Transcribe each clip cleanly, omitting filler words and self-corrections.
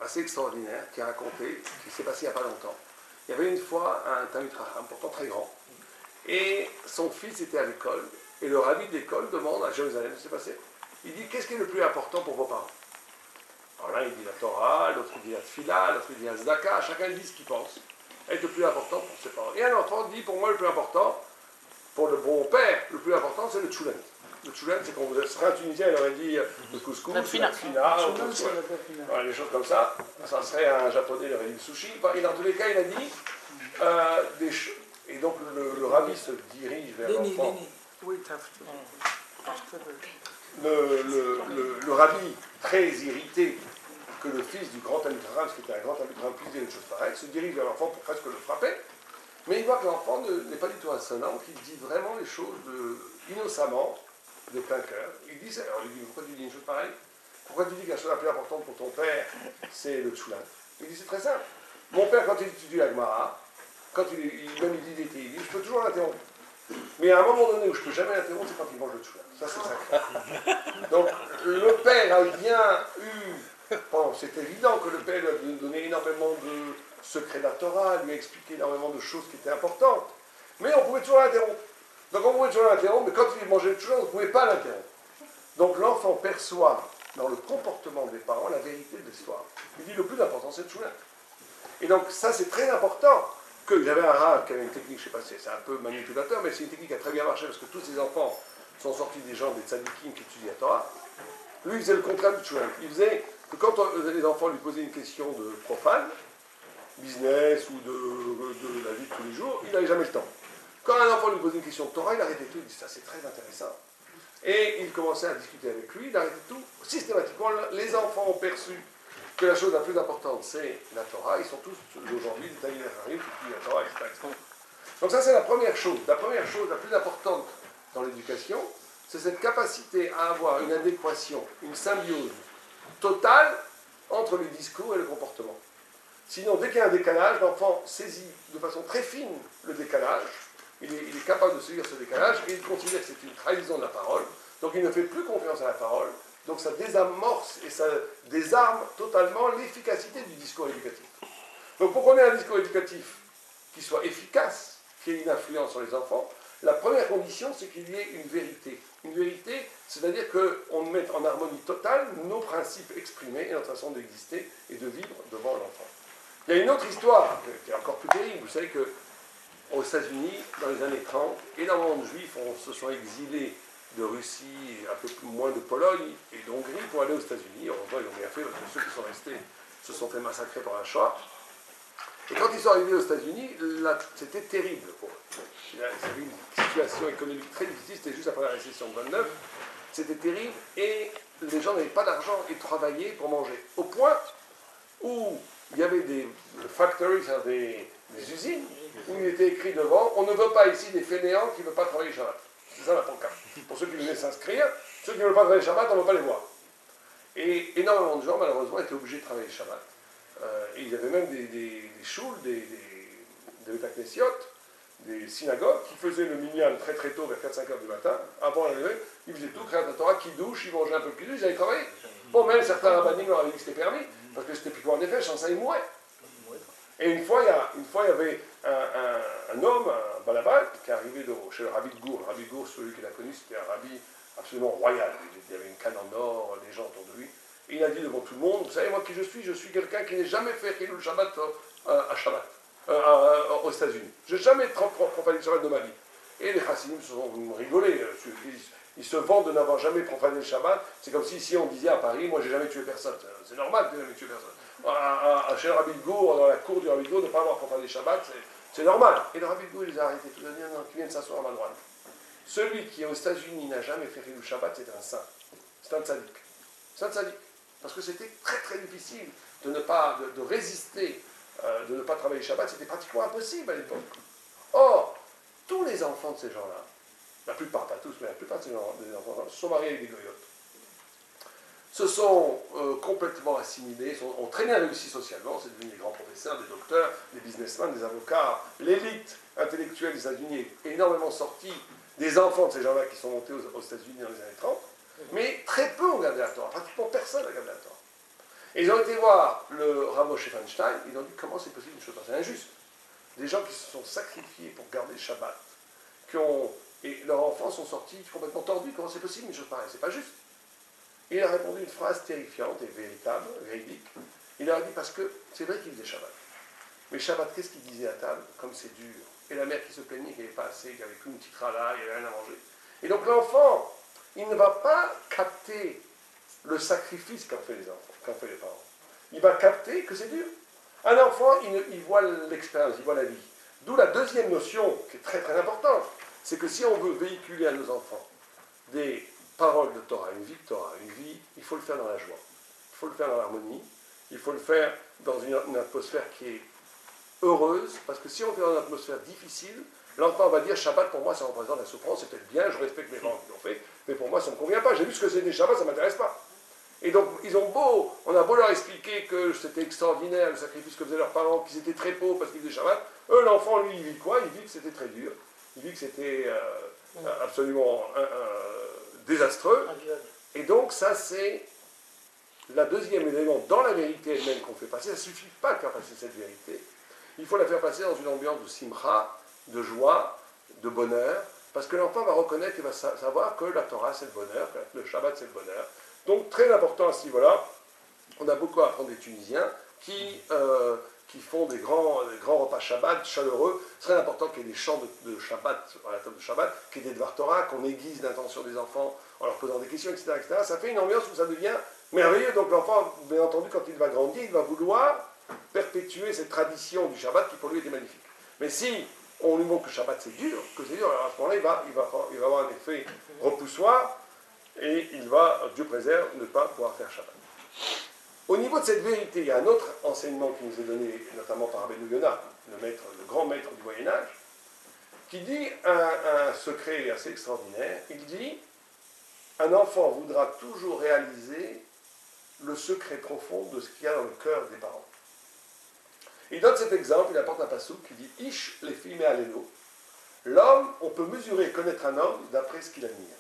assez extraordinaire qui a raconté, qui s'est passé il n'y a pas longtemps. Il y avait une fois un Talmid Chacham, pourtant très grand, et son fils était à l'école, et le rabbi de l'école demande à Jérusalem ce qui s'est passé. Il dit, qu'est-ce qui est le plus important pour vos parents? Alors là, il dit la Torah, l'autre il dit la Tfila, l'autre il dit la Zdaka, chacun dit ce qu'il pense être le plus important pour ses parents. Et un enfant dit, pour moi, le plus important, pour le bon père, le plus important, c'est le tchoulen. Le tchoulen, c'est qu'on vous serait un Tunisien, il aurait dit le couscous, la fina, voilà, des choses comme ça. Ça serait un japonais, il aurait dit le sushi. Et dans tous les cas, il a dit des choses. Et donc, le rabbi se dirige vers l'enfant. Le rabbi, très irrité que le fils du grand Talmid Chacham, qui était un grand Talmid Chacham, puisse dire une chose pareille, se dirige vers l'enfant pour presque le frapper. Mais il voit que l'enfant n'est pas du tout insolent, qu'il dit vraiment les choses innocemment, de plein cœur. Il dit, alors il dit, pourquoi tu dis une chose pareille? Pourquoi tu dis que la chose la plus importante pour ton père, c'est le tchoulan? Il dit, c'est très simple. Mon père, quand il étudie la Gemara, quand il dit des théilim, je peux toujours l'interrompre. Mais à un moment donné où je ne peux jamais l'interrompre, c'est quand il mange le tchoulan. Ça, c'est sacré. Donc, le père a bien eu... Bon, c'est évident que le père lui a donné énormément de secrets de la Torah, lui a expliqué énormément de choses qui étaient importantes. Mais on pouvait toujours l'interrompre. Donc on pouvait toujours l'interrompre, mais quand il mangeait le tchoulan, on ne pouvait pas l'interrompre. Donc l'enfant perçoit dans le comportement des parents la vérité de l'histoire. Il dit le plus important, c'est le tchoulan. Et donc ça, c'est très important. Il y avait un rave qui avait une technique, je ne sais pas si c'est un peu manipulateur, mais c'est une technique qui a très bien marché parce que tous ces enfants sont sortis des gens, des tzadikim qui étudient la Torah. Lui, il faisait le contraire du tchoulan. Il faisait que quand les enfants lui posaient une question de profane, business ou de la vie de tous les jours, il n'avait jamais le temps. Quand un enfant lui posait une question de Torah, il arrêtait tout, il dit ça c'est très intéressant. Et il commençait à discuter avec lui, il arrêtait tout systématiquement. Les enfants ont perçu que la chose la plus importante c'est la Torah, ils sont tous aujourd'hui des Talmidei Chachamim qui étudient la Torah, etc. Donc ça c'est la première chose. La première chose la plus importante dans l'éducation, c'est cette capacité à avoir une adéquation, une symbiose totale entre le discours et le comportement. Sinon, dès qu'il y a un décalage, l'enfant saisit de façon très fine le décalage, il est capable de saisir ce décalage, et il considère que c'est une trahison de la parole, donc il ne fait plus confiance à la parole, donc ça désamorce et ça désarme totalement l'efficacité du discours éducatif. Donc pour qu'on ait un discours éducatif qui soit efficace, qui ait une influence sur les enfants, la première condition, c'est qu'il y ait une vérité. Une vérité, c'est-à-dire qu'on mette en harmonie totale nos principes exprimés et notre façon d'exister et de vivre devant l'enfant. Il y a une autre histoire qui est encore plus terrible. Vous savez qu'aux États-Unis, dans les années 30, énormément de juifs se sont exilés de Russie, un peu moins de Pologne et d'Hongrie pour aller aux États-Unis. Heureusement, ils ont bien fait parce que ceux qui sont restés se sont fait massacrer par la Shoah. Et quand ils sont arrivés aux États-Unis, c'était terrible pour eux. Ils avaient une situation économique très difficile, c'était juste après la récession de 29. C'était terrible et les gens n'avaient pas d'argent et travaillaient pour manger. Au point où il y avait des factories, des usines, où il était écrit devant, on ne veut pas ici des fainéants qui ne veulent pas travailler le Shabbat. C'est ça la pancarte. Pour ceux qui venaient s'inscrire, ceux qui ne veulent pas travailler le Shabbat, on ne veut pas les voir. Et énormément de gens, malheureusement, étaient obligés de travailler le Shabbat. Et il y avait même des choules, des Betaknesiot, des synagogues qui faisaient le minyan très très tôt, vers 4-5 heures du matin, avant la levée, ils faisaient tout, créaient la Torah, qui douche, ils mangeaient un peu de kiddush, ils allaient travailler. Bon, même certains rabbinim leur avaient dit que c'était permis, parce que c'était plus en effet, sans ça, ils mouraient. Et une fois, il y avait un homme, un balabal, qui est arrivé chez le rabbi de Gour. Le rabbi de Gour, celui qui l'a connu, c'était un rabbi absolument royal. Il y avait une canne en or, des gens autour de lui. Et il a dit devant tout le monde, vous savez, moi qui je suis quelqu'un qui n'a jamais fait Hilul Shabbat à Shabbat, aux États-Unis. Je n'ai jamais profané le Shabbat de ma vie. Et les chassidim se sont rigolés. Ils se vantent de n'avoir jamais profané le Shabbat. C'est comme si ici on disait à Paris, moi j'ai jamais tué personne. C'est normal que j'ai jamais tué personne. Chez le rabbi de Gour, dans la cour du rabbi de Gour, de ne pas avoir profané le Shabbat, c'est normal. Et le rabbi de Gour, il les a arrêtés. Il a dit, non, qui viennent s'asseoir à ma droite. Celui qui aux États-Unis n'a jamais fait le Shabbat, c'est un saint. C'est un tzaddik. C'est un tzaddik. Parce que c'était très très difficile de résister, de ne pas travailler le Shabbat, c'était pratiquement impossible à l'époque. Or, tous les enfants de ces gens-là, la plupart, pas tous, mais la plupart de ces enfants se sont mariés avec des goyotes. Se sont complètement assimilés, ont très bien réussi socialement, c'est devenu des grands professeurs, des docteurs, des businessmen, des avocats. L'élite intellectuelle des États-Unis est énormément sortie des enfants de ces gens-là qui sont montés aux États-Unis dans les années 30, mais très peu ont gardé la Torah, pratiquement personne n'a gardé la Torah. Et ils ont été voir le Rav Moshe Feinstein, ils ont dit comment c'est possible une chose pareille, c'est injuste. Des gens qui se sont sacrifiés pour garder le Shabbat, et leurs enfants sont sortis complètement tordus, comment c'est possible une chose pareille, c'est pas juste. Et il a répondu une phrase terrifiante et véritable, véridique. Il leur a dit parce que c'est vrai qu'il faisait Shabbat. Mais Shabbat, qu'est-ce qu'il disait à table? Comme c'est dur. Et la mère qui se plaignait qu'il n'y avait pas assez, qu'il n'y avait qu'une petite rala, il n'y avait rien à manger. Et donc l'enfant, il ne va pas capter le sacrifice qu'ont fait les enfants, qu'ont fait les parents. Il va capter que c'est dur. Un enfant, il voit l'expérience, il voit la vie. D'où la deuxième notion, qui est très très importante, c'est que si on veut véhiculer à nos enfants des paroles de Torah, une vie de Torah, une vie, il faut le faire dans la joie, il faut le faire dans l'harmonie, il faut le faire dans une atmosphère qui est heureuse, parce que si on fait dans une atmosphère difficile, l'enfant va dire Shabbat pour moi ça représente la souffrance, c'est peut-être bien, je respecte les parents qui l'ont fait, mais pour moi ça ne me convient pas, j'ai vu ce que c'est des Shabbats, ça ne m'intéresse pas. Et donc on a beau leur expliquer que c'était extraordinaire le sacrifice que faisaient leurs parents, qu'ils étaient très pauvres parce qu'ils faisaient Shabbat, eux l'enfant lui il vit quoi? Il vit que c'était très dur, il vit que c'était absolument désastreux, et donc ça c'est la deuxième élément dans la vérité elle-même qu'on fait passer. Ça ne suffit pas de faire passer cette vérité, il faut la faire passer dans une ambiance de simcha, de joie, de bonheur, parce que l'enfant va reconnaître et va savoir que la Torah c'est le bonheur, que le Shabbat c'est le bonheur. Donc très important à ce niveau-là, on a beaucoup à apprendre des Tunisiens qui font des grands repas Shabbat chaleureux. C'est très important qu'il y ait des chants de Shabbat à la table de Shabbat, qu'il y ait des Dvar Torah, qu'on aiguise l'intention des enfants en leur posant des questions, etc., etc. Ça fait une ambiance où ça devient merveilleux. Donc l'enfant, bien entendu, quand il va grandir, il va vouloir perpétuer cette tradition du Shabbat qui pour lui était magnifique. Mais si on lui montre que Shabbat c'est dur, alors à ce moment-là, il va avoir un effet repoussoir et il va, Dieu préserve, ne pas pouvoir faire Shabbat. Au niveau de cette vérité, il y a un autre enseignement qui nous est donné, notamment par Rabbeinu Yonah, le grand maître du Moyen-Âge, qui dit un secret assez extraordinaire. Il dit un enfant voudra toujours réaliser le secret profond de ce qu'il y a dans le cœur des parents. Il donne cet exemple, il apporte un passouk qui dit Ish les filles allélo. L'homme, on peut mesurer et connaître un homme d'après ce qu'il admire.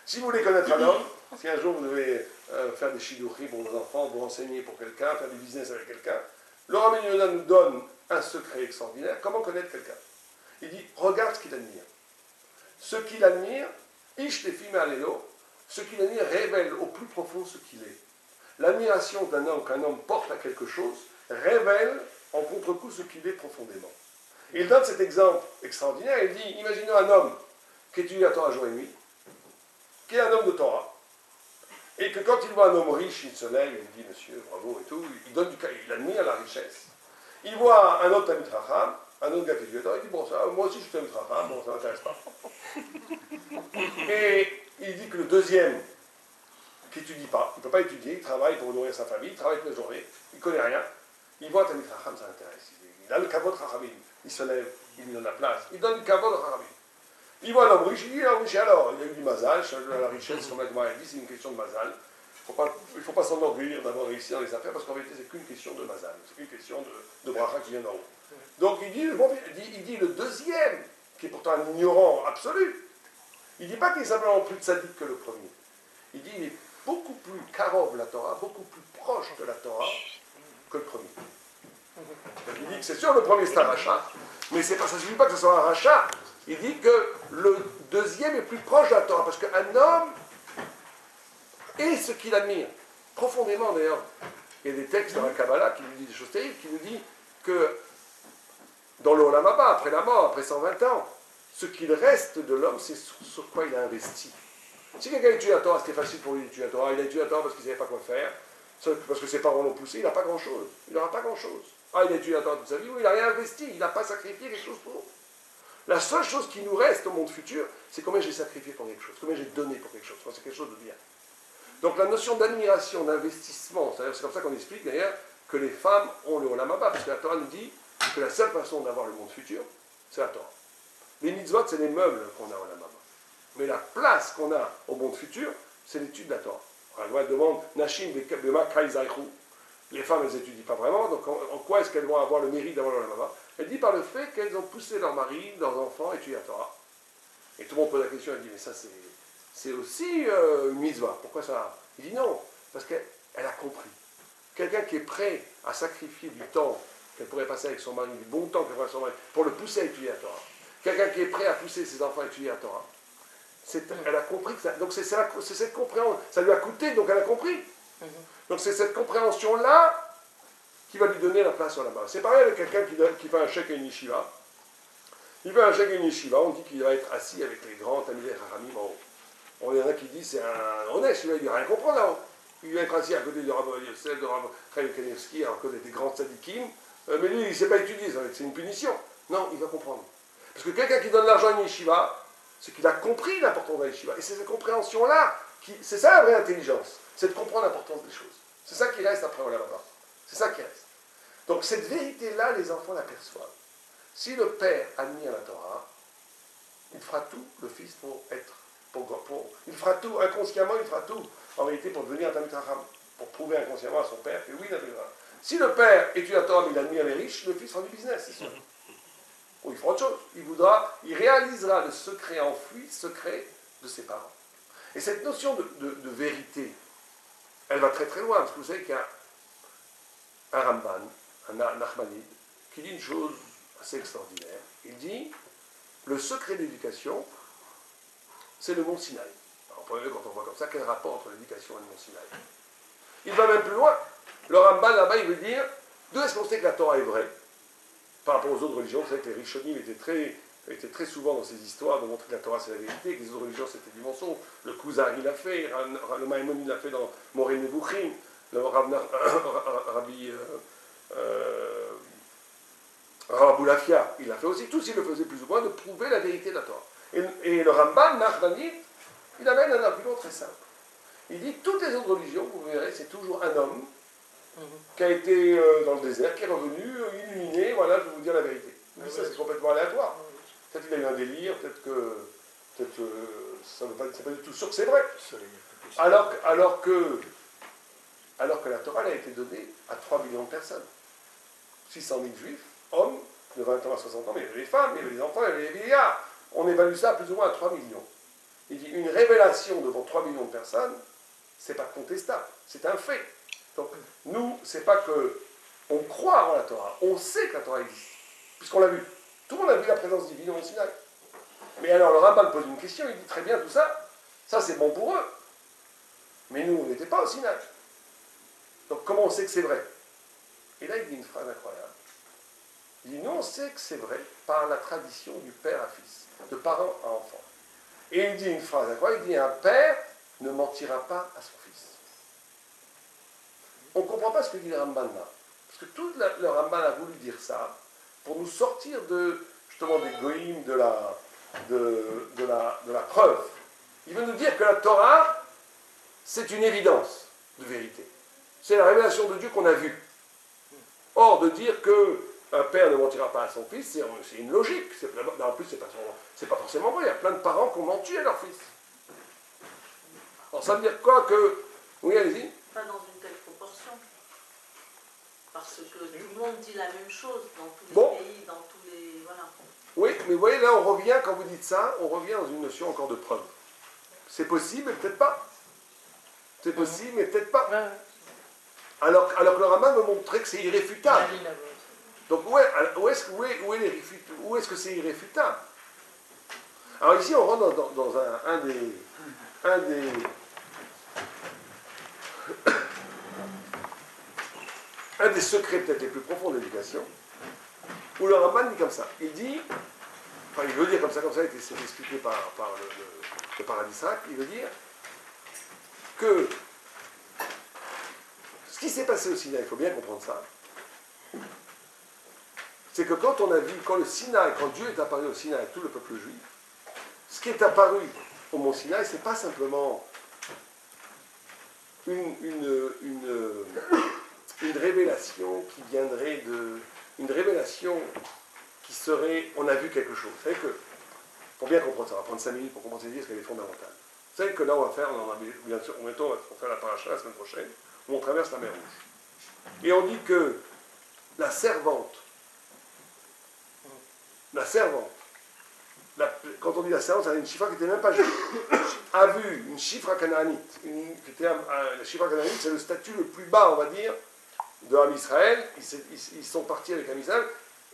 Si vous voulez connaître un homme, si un jour vous devez faire des shidduchim pour vos enfants, vous renseigner pour quelqu'un, faire du business avec quelqu'un, le Rabbeinu Yonah nous donne un secret extraordinaire. Comment connaître quelqu'un? Il dit regarde ce qu'il admire. Ce qu'il admire, Ish les filles allélo, ce qu'il admire révèle au plus profond ce qu'il est. L'admiration d'un homme, qu'un homme porte à quelque chose, révèle en contre-coup ce qu'il est profondément. Et il donne cet exemple extraordinaire, il dit, imaginez un homme qui étudie la Torah jour et nuit, qui est un homme de Torah, et que quand il voit un homme riche, il se lève, il dit, monsieur, bravo et tout, il admire la richesse. Il voit un autre Talmid Chacham, un autre gars qui étudie la Torah, il dit, bon, ça, moi aussi je suis Talmid Chacham, bon, ça ne m'intéresse pas. Et il dit que le deuxième, qui n'étudie pas, il ne peut pas étudier, il travaille pour nourrir sa famille, il travaille toute la journée, il ne connaît rien, il voit un Talmid Chacham, ça l'intéresse. Il a le kavod Chachamim, il se lève, il lui donne la place, il donne le kavod Chachamim. Il voit l'homme riche, il dit l'homme riche, alors, il y a eu du mazal, la richesse, comme a dit, c'est une question de mazal. Il ne faut pas s'enorgueillir d'avoir réussi dans les affaires, parce qu'en réalité, c'est qu'une question de mazal, c'est qu'une question de bracha qui vient d'en haut. Donc il dit le deuxième, qui est pourtant un ignorant absolu, il ne dit pas qu'il est simplement plus tzaddik que le premier. Il dit qu'il est beaucoup plus karov la Torah, beaucoup plus proche de la Torah que le premier. Il dit que c'est sûr le premier c'est un rachat, mais ça ne suffit pas que ce soit un rachat. Il dit que le deuxième est plus proche de la Torah, parce qu'un homme est ce qu'il admire, profondément d'ailleurs. Il y a des textes dans la Kabbalah qui nous disent des choses terribles, qui nous disent que dans le Olam Haba, après la mort, après 120 ans, ce qu'il reste de l'homme, c'est sur quoi il a investi. Si quelqu'un étudie la Torah, c'était facile pour lui d'étudier la Torah, il a étudié la Torah parce qu'il ne savait pas quoi faire, parce que ses parents l'ont poussé, il n'a pas grand-chose. Il n'aura pas grand-chose. Ah, il a étudié la Torah toute sa vie, oui, il n'a rien investi, il n'a pas sacrifié quelque chose pour. La seule chose qui nous reste au monde futur, c'est combien j'ai sacrifié pour quelque chose, combien j'ai donné pour quelque chose. C'est quelque chose de bien. Donc la notion d'admiration, d'investissement, c'est comme ça qu'on explique d'ailleurs que les femmes ont le Olam Haba, parce que la Torah nous dit que la seule façon d'avoir le monde futur, c'est la Torah. Les mitzvot, c'est les meubles qu'on a au Olam Haba. Mais la place qu'on a au monde futur, c'est l'étude de la Torah. La loi demande Nashim bema kaizaychu. Les femmes, elles n'étudient pas vraiment, donc en quoi est-ce qu'elles vont avoir le mérite d'avoir le Olam Haba? Elle dit par le fait qu'elles ont poussé leur mari, leurs enfants, étudier la Torah. Et tout le monde pose la question, elle dit, mais ça c'est aussi une mitzvah. Pourquoi ça? Il dit non, parce qu'elle a compris. quelqu'un qui est prêt à sacrifier du temps qu'elle pourrait passer avec son mari, du bon temps qu'elle pourrait passer avec son mari, pour le pousser à étudier la Torah, quelqu'un qui est prêt à pousser ses enfants à étudier la Torah, elle a compris que ça, donc c'est cette compréhension, ça lui a coûté, donc elle a compris. Donc c'est cette compréhension-là qui va lui donner la place sur la base. C'est pareil avec quelqu'un qui fait un chèque à une yeshiva. Il fait un chèque à une yeshiva, on dit qu'il va être assis avec les grands Talmidei Chachamim en haut. Il y en a qui disent c'est un honnête, celui-là il ne va rien comprendre là-haut. Il va être assis à côté de Rav Yosef, de Rav Chaim Kanievski, à côté des grands tzadikim, mais lui il ne sait pas étudier, c'est une punition. Non, il va comprendre. Parce que quelqu'un qui donne l'argent à une yeshiva, c'est qu'il a compris l'importance de la yeshiva. Et c'est cette compréhension-là, c'est ça la vraie intelligence, c'est de comprendre l'importance des choses. C'est ça qui reste après on la là-bas. C'est ça qui reste. Donc cette vérité-là, les enfants l'aperçoivent. Si le père admire la Torah, il fera tout, le fils, pour être. Il fera tout, inconsciemment, il fera tout, en réalité, pour devenir un Talmid Chacham, pour prouver inconsciemment à son père que oui, il a fait ça. Si le père étudie la Torah, mais il admire les riches, le fils fera du business, c'est sûr. Ou il fera autre chose. Il réalisera le secret enfoui, secret de ses parents. Et cette notion de vérité, elle va très très loin, parce que vous savez qu'il y a un Ramban, un Nachmanide, qui dit une chose assez extraordinaire. Il dit, le secret de l'éducation, c'est le mont Sinaï. Alors, quand on voit comme ça, quel rapport entre l'éducation et le mont Sinaï? Il va même plus loin. Le Ramban, là-bas, il veut dire, d'où est-ce qu'on sait que la Torah est vraie? Par rapport aux autres religions, vous savez que les Rishonim étaient très souvent dans ces histoires de montrer que la Torah c'est la vérité, que les autres religions c'était du mensonge. Le Kuzari l'a fait, le Maïmonide l'a fait dans Moreh Nevuchim, le Rabbi Raboulafia, il l'a fait aussi. Tous ils le faisaient plus ou moins de prouver la vérité de la Torah. Et le Ramban, Nachmanide, il amène un argument très simple. Il dit toutes les autres religions, vous verrez, c'est toujours un homme qui a été dans le désert, qui est revenu, illuminé, voilà, je vais vous dire la vérité. Mais ça, c'est complètement aléatoire. Peut-être qu'il a eu un délire, peut-être que ça n'est pas du tout sûr que c'est vrai. Alors que la Torah elle a été donnée à 3 millions de personnes. 600 000 juifs, hommes, de 20 ans à 60 ans, mais il y avait les femmes, il y avait les enfants, il y avait les vieillards. On évalue ça à plus ou moins à 3 millions. Il dit une révélation devant 3 millions de personnes, c'est pas contestable, c'est un fait. Donc, nous, c'est pas que on croit en la Torah, on sait que la Torah existe, puisqu'on l'a vu. Tout le monde a vu la présence divine au Sinaï. Mais alors, le Ramban pose une question, il dit très bien tout ça, ça c'est bon pour eux. Mais nous, on n'était pas au Sinaï. Donc, comment on sait que c'est vrai? Et là, il dit une phrase incroyable. Il dit, nous, on sait que c'est vrai par la tradition du père à fils, de parent à enfant. Et il dit une phrase incroyable, il dit, un père ne mentira pas à son fils. On ne comprend pas ce que dit le Ramban là. Parce que tout le Ramban a voulu dire ça pour nous sortir justement des goïms, de la preuve. Il veut nous dire que la Torah, c'est une évidence de vérité. C'est la révélation de Dieu qu'on a vue. Or, de dire qu'un père ne mentira pas à son fils, c'est une logique. En plus, c'est pas forcément vrai. Il y a plein de parents qui ont menti à leur fils. Alors, ça veut dire quoi que... Oui, allez-y. Pas dans une telle proportion. Parce que tout le monde dit la même chose dans tous les pays, dans tous les... Voilà. Oui, mais vous voyez, là, on revient, quand vous dites ça, on revient dans une notion encore de preuve. C'est possible, mais peut-être pas. C'est possible, mais peut-être pas. Alors que le Ramban me montrait que c'est irréfutable. Donc, où est-ce que c'est irréfutable? Alors ici, on rentre dans un des secrets peut-être les plus profonds de l'éducation, où le Ramban dit comme ça. Il dit, enfin il veut dire comme ça, c'est expliqué par le paradis sacré, il veut dire que ce qui s'est passé au Sinaï, il faut bien comprendre ça, c'est que quand Dieu est apparu au Sinaï avec tout le peuple juif, ce qui est apparu au mont Sinaï, c'est pas simplement une révélation qui viendrait une révélation qui serait, on a vu quelque chose. Vous savez que, pour bien comprendre ça, on va prendre 5 minutes pour comprendre cette idée, parce qu'elle est fondamentale. Vous savez que là, on va faire la paracha la semaine prochaine, où on traverse la mer Rouge. Et on dit que la servante, quand on dit la servante, c'est une chifra qui n'était même pas juive, a vu une chifra canaanite. La chifra canaanite, c'est le statut le plus bas, on va dire, de Ham Israël, ils sont partis avec Ham Israël,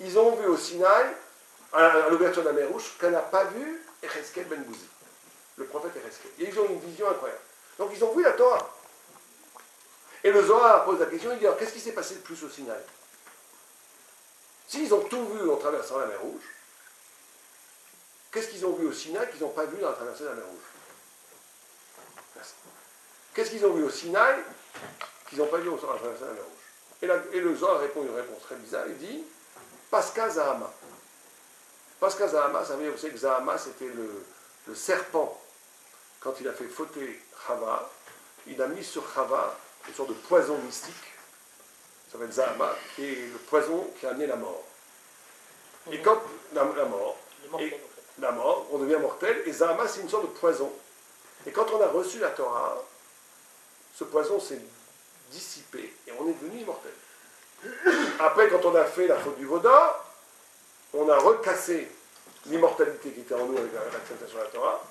ils ont vu au Sinaï, à l'ouverture de la mer Rouge, qu'on n'a pas vu Echeskel ben Bouzi, le prophète Echeskel. Et ils ont une vision incroyable. Donc ils ont vu la Torah. Et le Zohar pose la question, il dit, alors qu'est-ce qui s'est passé de plus au Sinaï? S'ils ont tout vu en traversant la mer Rouge, qu'est-ce qu'ils ont vu au Sinaï qu'ils n'ont pas vu dans la traversée de la mer Rouge? Merci. Qu'est-ce qu'ils ont vu au Sinaï qu'ils n'ont pas vu dans la traversée de la mer Rouge? Et le Zohar répond une réponse très bizarre, il dit, Pascha Zahama. Pascha Zahama, ça veut dire, vous savez que Zahama, c'était le serpent. Quand il a fait fauter Chava, il a mis sur Chava une sorte de poison mystique, ça s'appelle Zahama, qui est le poison qui a amené la mort. Et quand la mort, la mort, on devient mortel, et Zahama, c'est une sorte de poison. Et quand on a reçu la Torah, ce poison s'est dissipé, et on est devenu immortel. Après, quand on a fait la faute du Vaudor, on a recassé l'immortalité qui était en nous avec l'acceptation de la Torah,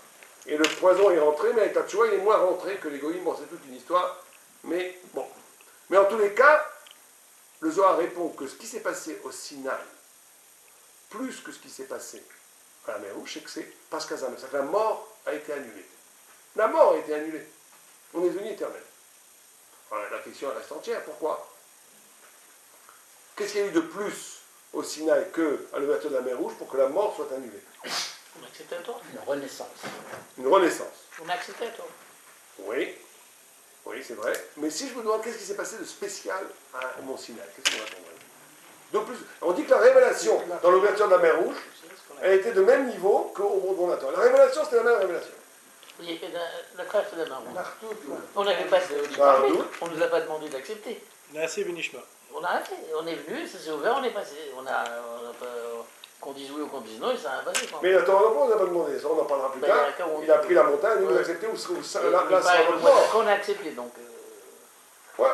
et le poison est rentré, mais avec la Tchoua, il est moins rentré que l'égoïsme. Bon, c'est toute une histoire, mais bon. Mais en tous les cas, le Zohar répond que ce qui s'est passé au Sinaï, plus que ce qui s'est passé à la mer Rouge, c'est que c'est Pascha Zahama. C'est que la mort a été annulée. La mort a été annulée. On est devenu éternel. Voilà, la question reste entière. Pourquoi? Qu'est-ce qu'il y a eu de plus au Sinaï qu'à l'ouverture de la mer Rouge pour que la mort soit annulée? On a accepté la Torah. Une renaissance. Une renaissance. On a accepté la Torah. Oui. Oui, c'est vrai. Mais si je vous demande qu'est-ce qui s'est passé de spécial au Mont Sinaï, qu'est-ce qu'on répondrait? De plus, on dit que la révélation dans l'ouverture de la mer Rouge, elle était de même niveau qu'au Mont Nathan. La révélation, c'était la même révélation. Oui, la traversée de la mer Rouge. Ouais. On n'avait pas on ne nous a pas demandé d'accepter. Nassé Benishma. On a arrêté. On est venu, ça s'est ouvert, on est passé. On a pas, qu'on dise oui ou qu'on dise non, et ça a passé. Mais la Torah, on n'a pas demandé, ça on en parlera plus tard. Il a pris la montagne, il nous a accepté, là, c'est notre mort. Qu'on a accepté, donc. Ouais.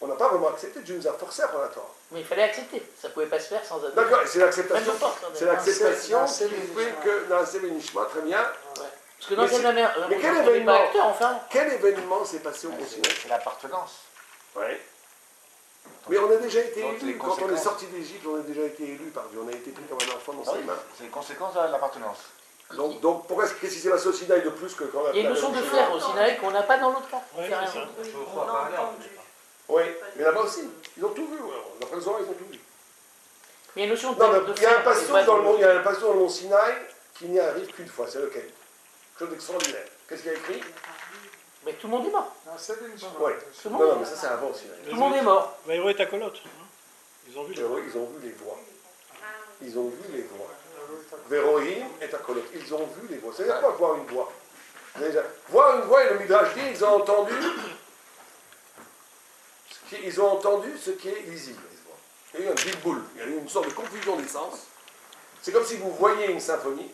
On n'a pas vraiment accepté, Dieu nous a forcé à prendre la Torah. Mais il fallait accepter, ça ne pouvait pas se faire sans admettre. D'accord, et c'est l'acceptation. C'est l'acceptation C'est qui fait que dans la Sévénishma, très bien. Ouais. Parce que dans cette mer, mais quel événement, quel événement s'est passé au Mont Sinaï? C'est l'appartenance. Oui. Mais on a déjà été élus. Quand on est sorti d'Égypte, on a déjà été élus par Dieu. On a été pris comme un enfant dans ses mains. C'est une conséquence de l'appartenance. Donc pourquoi qu'est-ce qui s'est passé au Sinaï de plus que quand on a il y a une notion de frère au Sinaï qu'on n'a pas dans l'autre cas. Oui, C'est rien. c'est ça. Oui, on a entendu. Oui, mais là-bas aussi, ils ont tout vu. D'après le Zohar, ils ont tout vu. Mais il y a une notion de Non, mais il y a un frère, pasteur c'est pas dans le de- monde, il y a un pasteur dans le mont Sinaï qui n'y arrive qu'une fois. C'est lequel? Quelque chose d'extraordinaire. Qu'est-ce qu'il a écrit? Mais tout le monde est mort. Non, c'est Benishma. Oui. Tout le Non, monde non, est mais mort. ça c'est avant aussi. Tout le monde est mort. Vaïro et Takolot. Ils ont vu. Véro, ils ont vu les voix. Ils ont vu les voix. Véroïm et Takolot. Ils ont vu les voix. C'est-à-dire quoi voir une voix? Voir une voix, et le Midrash dit, ils ont entendu ce qui est lisible. Il y a eu un big bull, il y a eu une sorte de confusion des sens. C'est comme si vous voyez une symphonie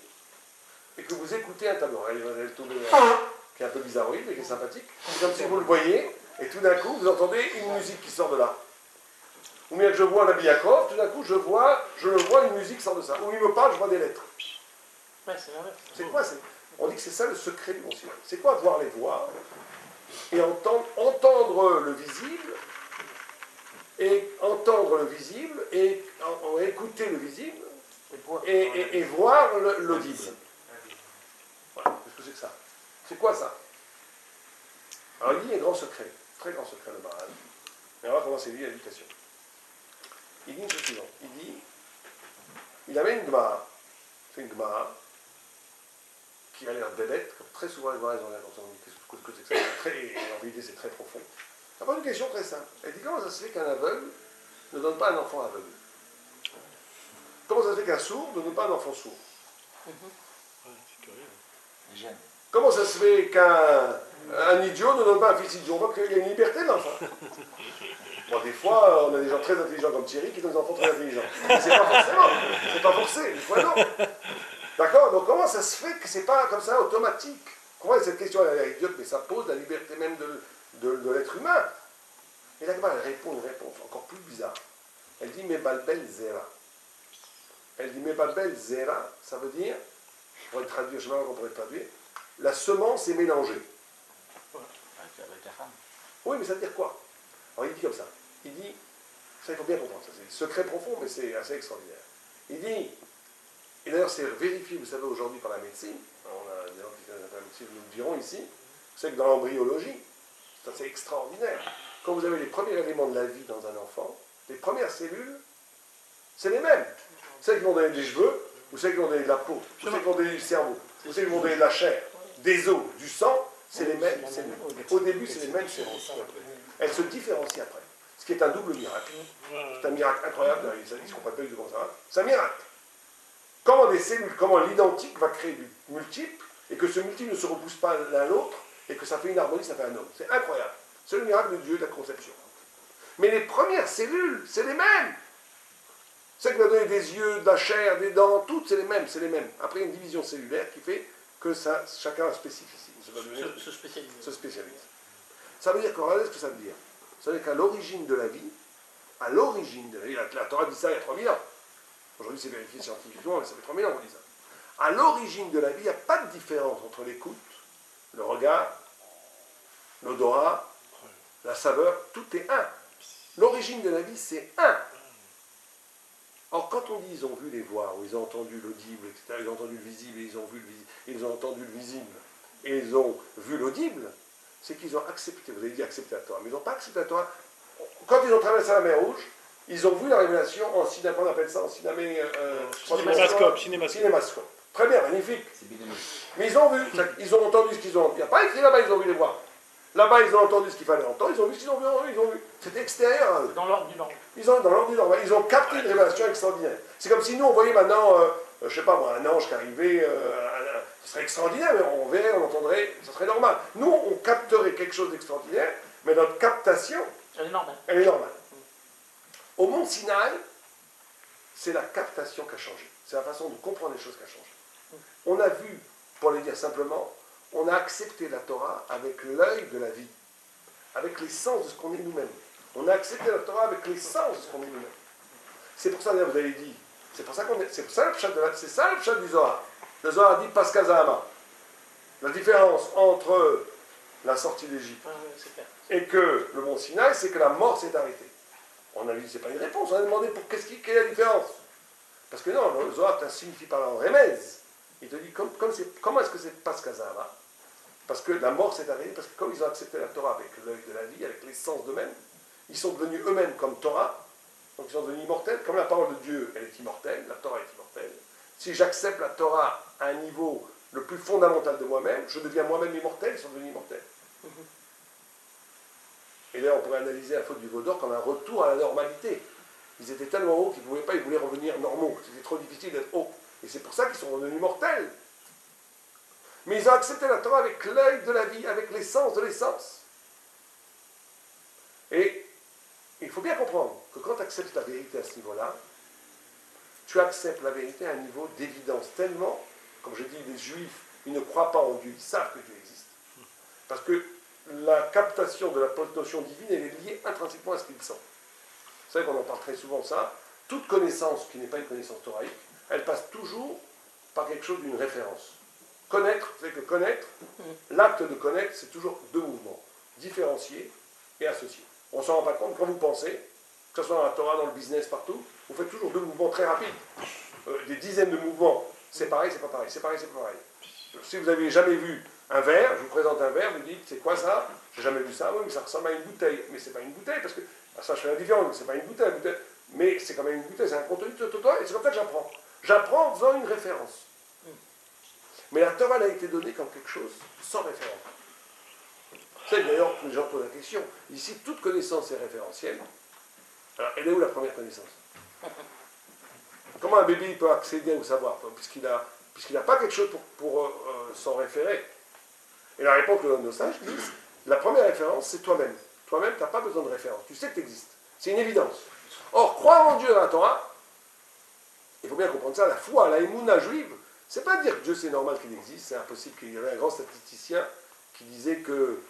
et que vous écoutez un tableau. Elle tourne, qui est un peu bizarroïde mais qui est sympathique. C'est comme si vous le voyez et tout d'un coup vous entendez une musique qui sort de là. Ou bien que je vois un Abiyakov, tout d'un coup je le vois, une musique qui sort de ça. Ou il me parle, je vois des lettres. Ouais, c'est l'inverse. C'est quoi? On dit que c'est ça le secret du Mont Sinaï. C'est quoi voir les voix et entendre le visible et entendre le visible et écouter le visible et voir l'audible. Voilà, qu'est-ce que c'est que ça? C'est quoi ça? Alors il dit un grand secret, très grand secret de Maran. Et on va commencer lui l'éducation. Il dit une chose suivante. Il avait une Gemara, c'est une Gemara qui a l'air d'élètre, comme très souvent les Gemara, ils ont l'air comme ça, qu'est-ce que c'est que ça? En vérité c'est très profond. Elle pose une question très simple. Elle dit comment ça se fait qu'un aveugle ne donne pas un enfant aveugle? Comment ça se fait qu'un sourd ne donne pas un enfant sourd? Ouais, c'est curieux. Hygiène. Comment ça se fait qu'un idiot ne donne pas un fils idiot? On voit qu'il y a une liberté de l'enfant. Bon, des fois, on a des gens très intelligents comme Thierry qui donnent des enfants très intelligents. Mais c'est pas forcément, c'est pas forcé, des fois non. D'accord? Donc comment ça se fait que c'est pas comme ça automatique? Comment cette question elle est idiote, mais ça pose la liberté même de l'être humain. Et là, elle répond une réponse encore plus bizarre. Elle dit Mebalbel Zera. Elle dit Mebalbel Zera, ça veut dire, on pourrait traduire, je ne sais pas comment on pourrait traduire, la semence est mélangée. Avec la femme. Oui, mais ça veut dire quoi? Alors il dit comme ça. il dit, ça il faut bien comprendre, ça, c'est secret profond, mais c'est assez extraordinaire. Il dit, et d'ailleurs c'est vérifié, vous savez, aujourd'hui par la médecine, on a des gens qui connaissent la médecine, nous le dirons ici, vous savez que dans l'embryologie, c'est assez extraordinaire. Quand vous avez les premiers éléments de la vie dans un enfant, les premières cellules, c'est les mêmes. Celles qui vont donner des cheveux, ou celles qui vont donner de la peau, ou celles qui vont donner du cerveau, ou celles qui vont donner de la chair, des os, du sang, c'est les mêmes cellules. Au début, c'est les mêmes cellules. Elles se différencient après. Ce qui est un double miracle. C'est un miracle incroyable, ils ne comprennent pas du tout comment ça va. C'est un miracle. Comment des cellules, comment l'identique va créer du multiple, et que ce multiple ne se repousse pas l'un l'autre, et que ça fait une harmonie, ça fait un homme. C'est incroyable. C'est le miracle de Dieu, de la conception. Mais les premières cellules, c'est les mêmes. Celles qui vont donner des yeux, de la chair, des dents, toutes, c'est les mêmes, c'est les mêmes. Après, il y a une division cellulaire qui fait que ça, chacun a spécificité. Se spécialise. Ça veut dire quoi? Regardez ce que ça veut dire. Ça veut dire qu'à l'origine de la vie, la Torah dit ça il y a 3000 ans. Aujourd'hui, c'est vérifié scientifiquement, mais ça fait 3000 ans qu'on dit ça. À l'origine de la vie, il n'y a pas de différence entre l'écoute, le regard, l'odorat, la saveur, tout est un. L'origine de la vie, c'est un. Or, quand on dit ils ont vu les voix, ou ils ont entendu l'audible, etc., ils ont entendu le visible, et ils ont entendu le visible, et ils ont vu l'audible, c'est qu'ils ont accepté, vous avez dit accepter la Torah, mais ils n'ont pas accepté la Torah. Quand ils ont traversé la mer Rouge, ils ont vu la révélation en cinéma, on appelle ça en cinémascope. Très bien, magnifique. Mais ils ont vu, ils ont entendu ce qu'ils ont entendu. Il n'y a pas écrit là-bas, ils ont vu les voix. Là-bas, ils ont entendu ce qu'il fallait entendre, ils ont vu ce qu'ils ont vu, C'était extérieur à eux. Dans l'ordre du normal. Dans l'ordre du normal. Ils ont capté une révélation extraordinaire. C'est comme si nous, on voyait maintenant, je ne sais pas moi, un ange qui arrivait, ce serait extraordinaire, mais on verrait, on entendrait, ça serait normal. Nous, on capterait quelque chose d'extraordinaire, mais notre captation, elle est normale. Au mont Sinaï, c'est la captation qui a changé. C'est la façon de comprendre les choses qui a changé. On a vu, pour les dire simplement, on a accepté la Torah avec l'œil de la vie, avec les sens de ce qu'on est nous-mêmes. On a accepté la Torah avec les sens de ce qu'on est nous-mêmes. C'est pour ça, vous avez dit, c'est ça le pshat du Zohar. Le Zohar dit Paskazahama. La différence entre la sortie d'Égypte et que le mont Sinaï, c'est que la mort s'est arrêtée. On a dit, c'est pas une réponse, on a demandé pour quelle est la différence. Parce que non, le Zohar signifie par en remez. Il te dit comment est-ce que c'est Paskazahama? Parce que la mort s'est arrêtée, parce que comme ils ont accepté la Torah avec l'œil de la vie, avec l'essence d'eux-mêmes, ils sont devenus eux-mêmes comme Torah, donc ils sont devenus immortels. Comme la parole de Dieu, elle est immortelle, la Torah est immortelle. Si j'accepte la Torah à un niveau le plus fondamental de moi-même, je deviens moi-même immortel, ils sont devenus immortels. Et là, on pourrait analyser la faute du veau d'or comme un retour à la normalité. Ils étaient tellement hauts qu'ils ne pouvaient pas, ils voulaient revenir normaux. C'était trop difficile d'être hauts. Et c'est pour ça qu'ils sont devenus mortels. Mais ils ont accepté la Torah avec l'œil de la vie, avec l'essence de l'essence. Et il faut bien comprendre que quand tu acceptes la vérité à ce niveau-là, tu acceptes la vérité à un niveau d'évidence tellement, comme je dis, les Juifs, ils ne croient pas en Dieu, ils savent que Dieu existe. Parce que la captation de la notion divine, elle est liée intrinsèquement à ce qu'ils sont. Vous savez qu'on en parle très souvent, ça. Toute connaissance qui n'est pas une connaissance thoraïque, elle passe toujours par quelque chose d'une référence. Connaître, vous savez que connaître, l'acte de connaître, c'est toujours deux mouvements, différenciés et associés. On ne s'en rend pas compte quand vous pensez, que ce soit dans la Torah, dans le business, partout, vous faites toujours deux mouvements très rapides. Des dizaines de mouvements. C'est pareil, c'est pas pareil, c'est pareil, c'est pas pareil. Si vous n'avez jamais vu un verre, je vous présente un verre, vous dites, c'est quoi ça? J'ai jamais vu ça, oui, mais ça ressemble à une bouteille. Mais c'est pas une bouteille, parce que, ça je fais la différence, c'est pas une bouteille, mais c'est quand même une bouteille, c'est un contenu total, et c'est comme ça que j'apprends. J'apprends en faisant une référence. Mais la Torah elle a été donnée comme quelque chose sans référence. C'est d'ailleurs, les gens posent la question, ici, toute connaissance est référentielle. Alors, elle est où la première connaissance? Comment un bébé peut accéder au savoir, puisqu'il n'a pas quelque chose pour s'en référer? Et la réponse que donnent nos sages disent, la première référence, c'est toi-même. Toi-même, tu n'as pas besoin de référence. Tu sais que tu existes. C'est une évidence. Or, croire en Dieu dans la Torah, il faut bien comprendre ça, la foi, la émouna juive, c'est pas dire que Dieu c'est normal qu'il existe, c'est impossible. Qu'il y avait un grand statisticien qui disait que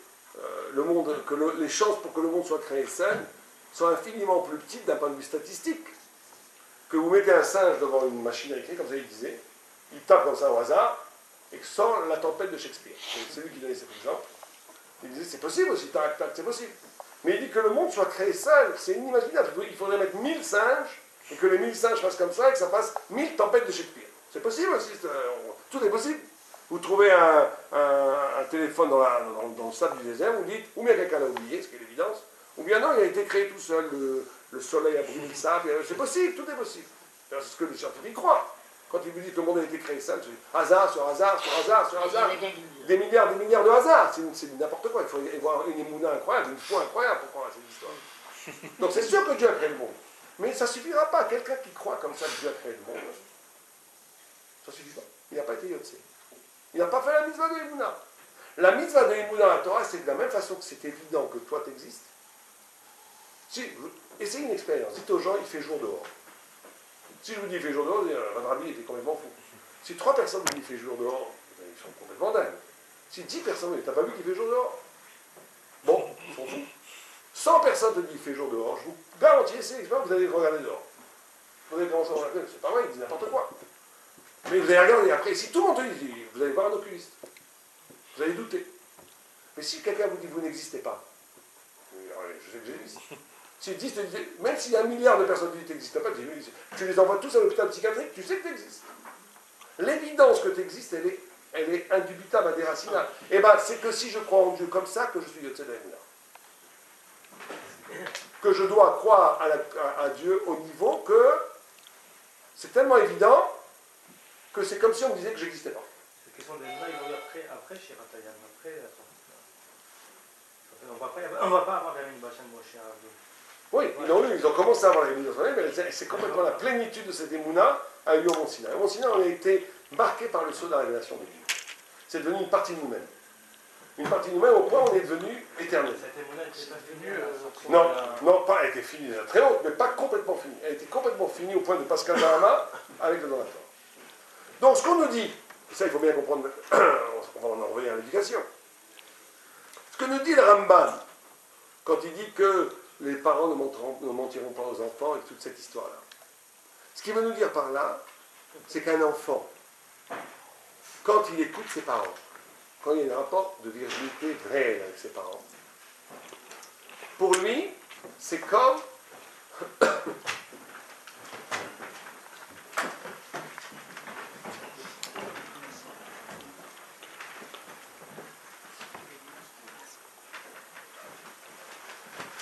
les chances pour que le monde soit créé seul sont infiniment plus petites d'un point de vue statistique. Que vous mettez un singe devant une machine à écrire, comme ça il disait, il tape comme ça au hasard, et que sans la tempête de Shakespeare. C'est lui qui donnait cet exemple. Il disait c'est possible aussi, tac, tac, c'est possible. Mais il dit que le monde soit créé seul, c'est inimaginable. Il faudrait mettre 1000 singes, et que les 1000 singes fassent comme ça, et que ça fasse 1000 tempêtes de Shakespeare. C'est possible aussi, tout est possible. Vous trouvez un téléphone dans le sable du désert, vous dites, ou bien quelqu'un l'a oublié, ce qui est l'évidence, ou bien non, il a été créé tout seul, le soleil a brûlé le sable, c'est possible, tout est possible. C'est ce que les scientifiques croient. Quand ils vous disent que le monde a été créé seul, c'est hasard sur hasard sur hasard sur hasard. Des milliards de hasards, c'est n'importe quoi. Il faut y avoir une émouna incroyable, une foi incroyable pour croire à cette histoire. Donc c'est sûr que Dieu a créé le monde. Mais ça ne suffira pas. Quelqu'un qui croit comme ça que Dieu a créé le monde, ça ne suffit pas. Il n'a pas été Yotse. Il n'a pas fait la mitzvah de l'émouna. La mitzvah de l'émouna à la Torah, c'est de la même façon que c'est évident que toi t'existes. Si, essayez une expérience. Dites aux gens, il fait jour dehors. Si je vous dis il fait jour dehors, votre rabbi était complètement fou. Si 3 personnes vous disent il fait jour dehors, ils sont complètement dingues. Si 10 personnes, t'as pas vu qu'il fait jour dehors? Bon, ils sont fous. 100 personnes te disent il fait jour dehors, je vous garantis, c'est expérience, vous allez regarder dehors. Vous allez commencer à regarder, c'est pas vrai, ils disent n'importe quoi. Mais vous allez regarder après, si tout le monde te dit, vous allez voir un oculiste. Vous allez douter. Mais si quelqu'un vous dit vous n'existez pas, je sais que j'existe. Si 10 te disent, même s'il y a 1 milliard de personnes qui disent que tu n'existes pas, tu les envoies tous à l'hôpital psychiatrique, tu sais que tu existes. L'évidence que tu existes, elle est indubitable, indéracinable. Et bien, c'est que si je crois en Dieu comme ça, que je suis Yotse d'Aïmouna. Que je dois croire à Dieu au niveau que c'est tellement évident que c'est comme si on me disait que je n'existais pas. La question de l'Aïmouna, ils vont après chez Ratayan. On ne va pas avoir la même Bachan Moshe à Abdou. Oui, ils ont commencé à avoir la Émouna, mais c'est complètement la plénitude de cette Émouna a eu au Mont Sinaï. Au Mont Sinaï, on a été marqué par le sceau de la révélation de Dieu. C'est devenu une partie de nous-mêmes. Une partie de nous-mêmes au point où on est devenu éternel. Cette Émouna n'était pas finie Non, pas, elle était finie, déjà très haute, mais pas complètement finie. Elle était complètement finie au point de Pascal Bahama avec le donateur. Donc ce qu'on nous dit, et ça il faut bien comprendre, on va en revenir à l'éducation. Ce que nous dit le Ramban, quand il dit que les parents ne mentiront pas aux enfants et toute cette histoire-là. Ce qu'il veut nous dire par là, c'est qu'un enfant, quand il écoute ses parents, quand il y a un rapport de virginité réel avec ses parents, pour lui, c'est comme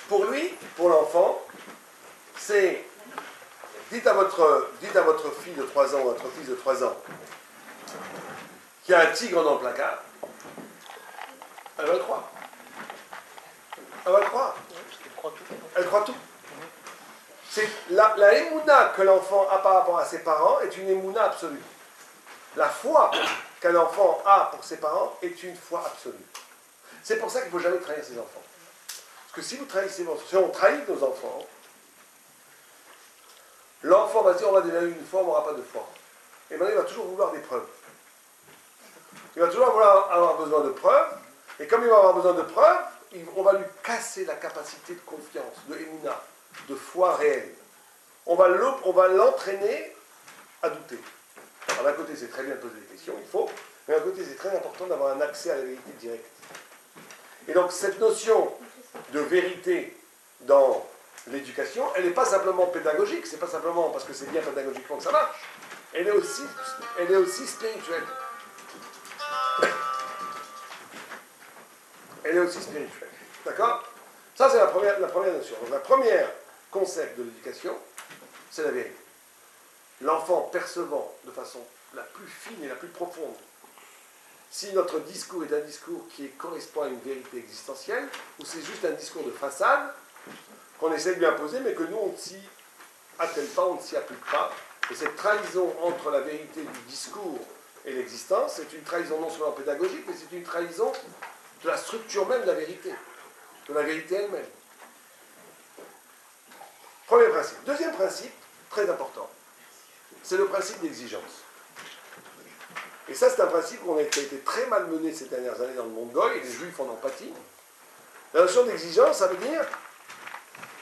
pour lui, pour l'enfant, c'est dites à votre fille de 3 ans ou à votre fils de 3 ans qu'il y a un tigre dans le placard, elle va le croire. Elle va le croire. Elle croit tout. C'est la émouna que l'enfant a par rapport à ses parents est une émouna absolue. La foi qu'un enfant a pour ses parents est une foi absolue. C'est pour ça qu'il ne faut jamais trahir ses enfants. Parce que si vous trahissez vos enfants, si on trahit nos enfants, l'enfant va se dire on va déjà eu une fois, on n'aura pas de foi. Et maintenant il va toujours vouloir des preuves. Il va toujours avoir besoin de preuves, et comme il va avoir besoin de preuves, on va lui casser la capacité de confiance, de émouna, de foi réelle. On va l'entraîner à douter. Alors d'un côté c'est très bien de poser des questions, il faut, mais d'un côté c'est très important d'avoir un accès à la vérité directe. Et donc cette notion de vérité dans l'éducation, elle n'est pas simplement pédagogique, c'est pas simplement parce que c'est bien pédagogiquement que ça marche, elle est aussi spirituelle. Elle est aussi spirituelle. D'accord? Ça, c'est la première notion. Donc, la première concept de l'éducation, c'est la vérité. L'enfant percevant de façon la plus fine et la plus profonde si notre discours est un discours qui correspond à une vérité existentielle ou c'est juste un discours de façade qu'on essaie de lui imposer, mais que nous, on ne s'y attelle pas, on ne s'y applique pas. Et cette trahison entre la vérité du discours et l'existence, c'est une trahison non seulement pédagogique, mais c'est une trahison de la structure même de la vérité elle-même. Premier principe. Deuxième principe, très important, c'est le principe d'exigence. Et ça, c'est un principe qui a été très mal mené ces dernières années dans le monde goy, et les juifs en ont pâti. La notion d'exigence, ça veut dire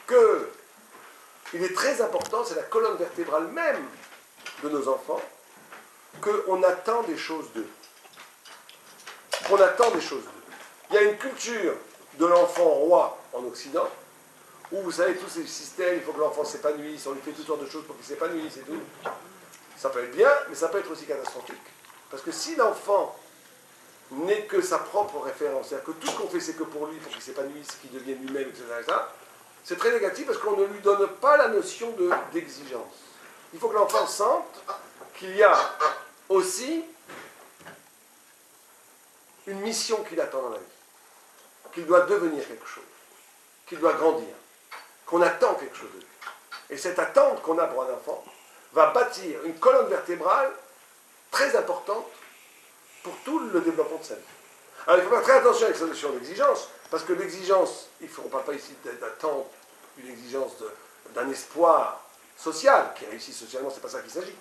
qu'il est très important, c'est la colonne vertébrale même de nos enfants, qu'on attend des choses d'eux. Qu'on attend des choses d'eux. Il y a une culture de l'enfant roi en Occident, où vous savez, tous ces systèmes, il faut que l'enfant s'épanouisse, on lui fait toutes sortes de choses pour qu'il s'épanouisse et tout. Ça peut être bien, mais ça peut être aussi catastrophique. Parce que si l'enfant n'est que sa propre référence, c'est-à-dire que tout ce qu'on fait, c'est que pour lui, pour qu'il s'épanouisse, qu'il devienne lui-même, etc., c'est très négatif parce qu'on ne lui donne pas la notion d'exigence. Il faut que l'enfant sente qu'il y a aussi une mission qui l'attend dans la vie, qu'il doit devenir quelque chose, qu'il doit grandir, qu'on attend quelque chose de lui. Et cette attente qu'on a pour un enfant va bâtir une colonne vertébrale très importante pour tout le développement de sa vie. Alors il faut faire très attention avec cette notion d'exigence, parce que l'exigence, il ne parle pas ici d'attente, une exigence d'un espoir social, qui réussit socialement, c'est pas ça qu'il s'agit.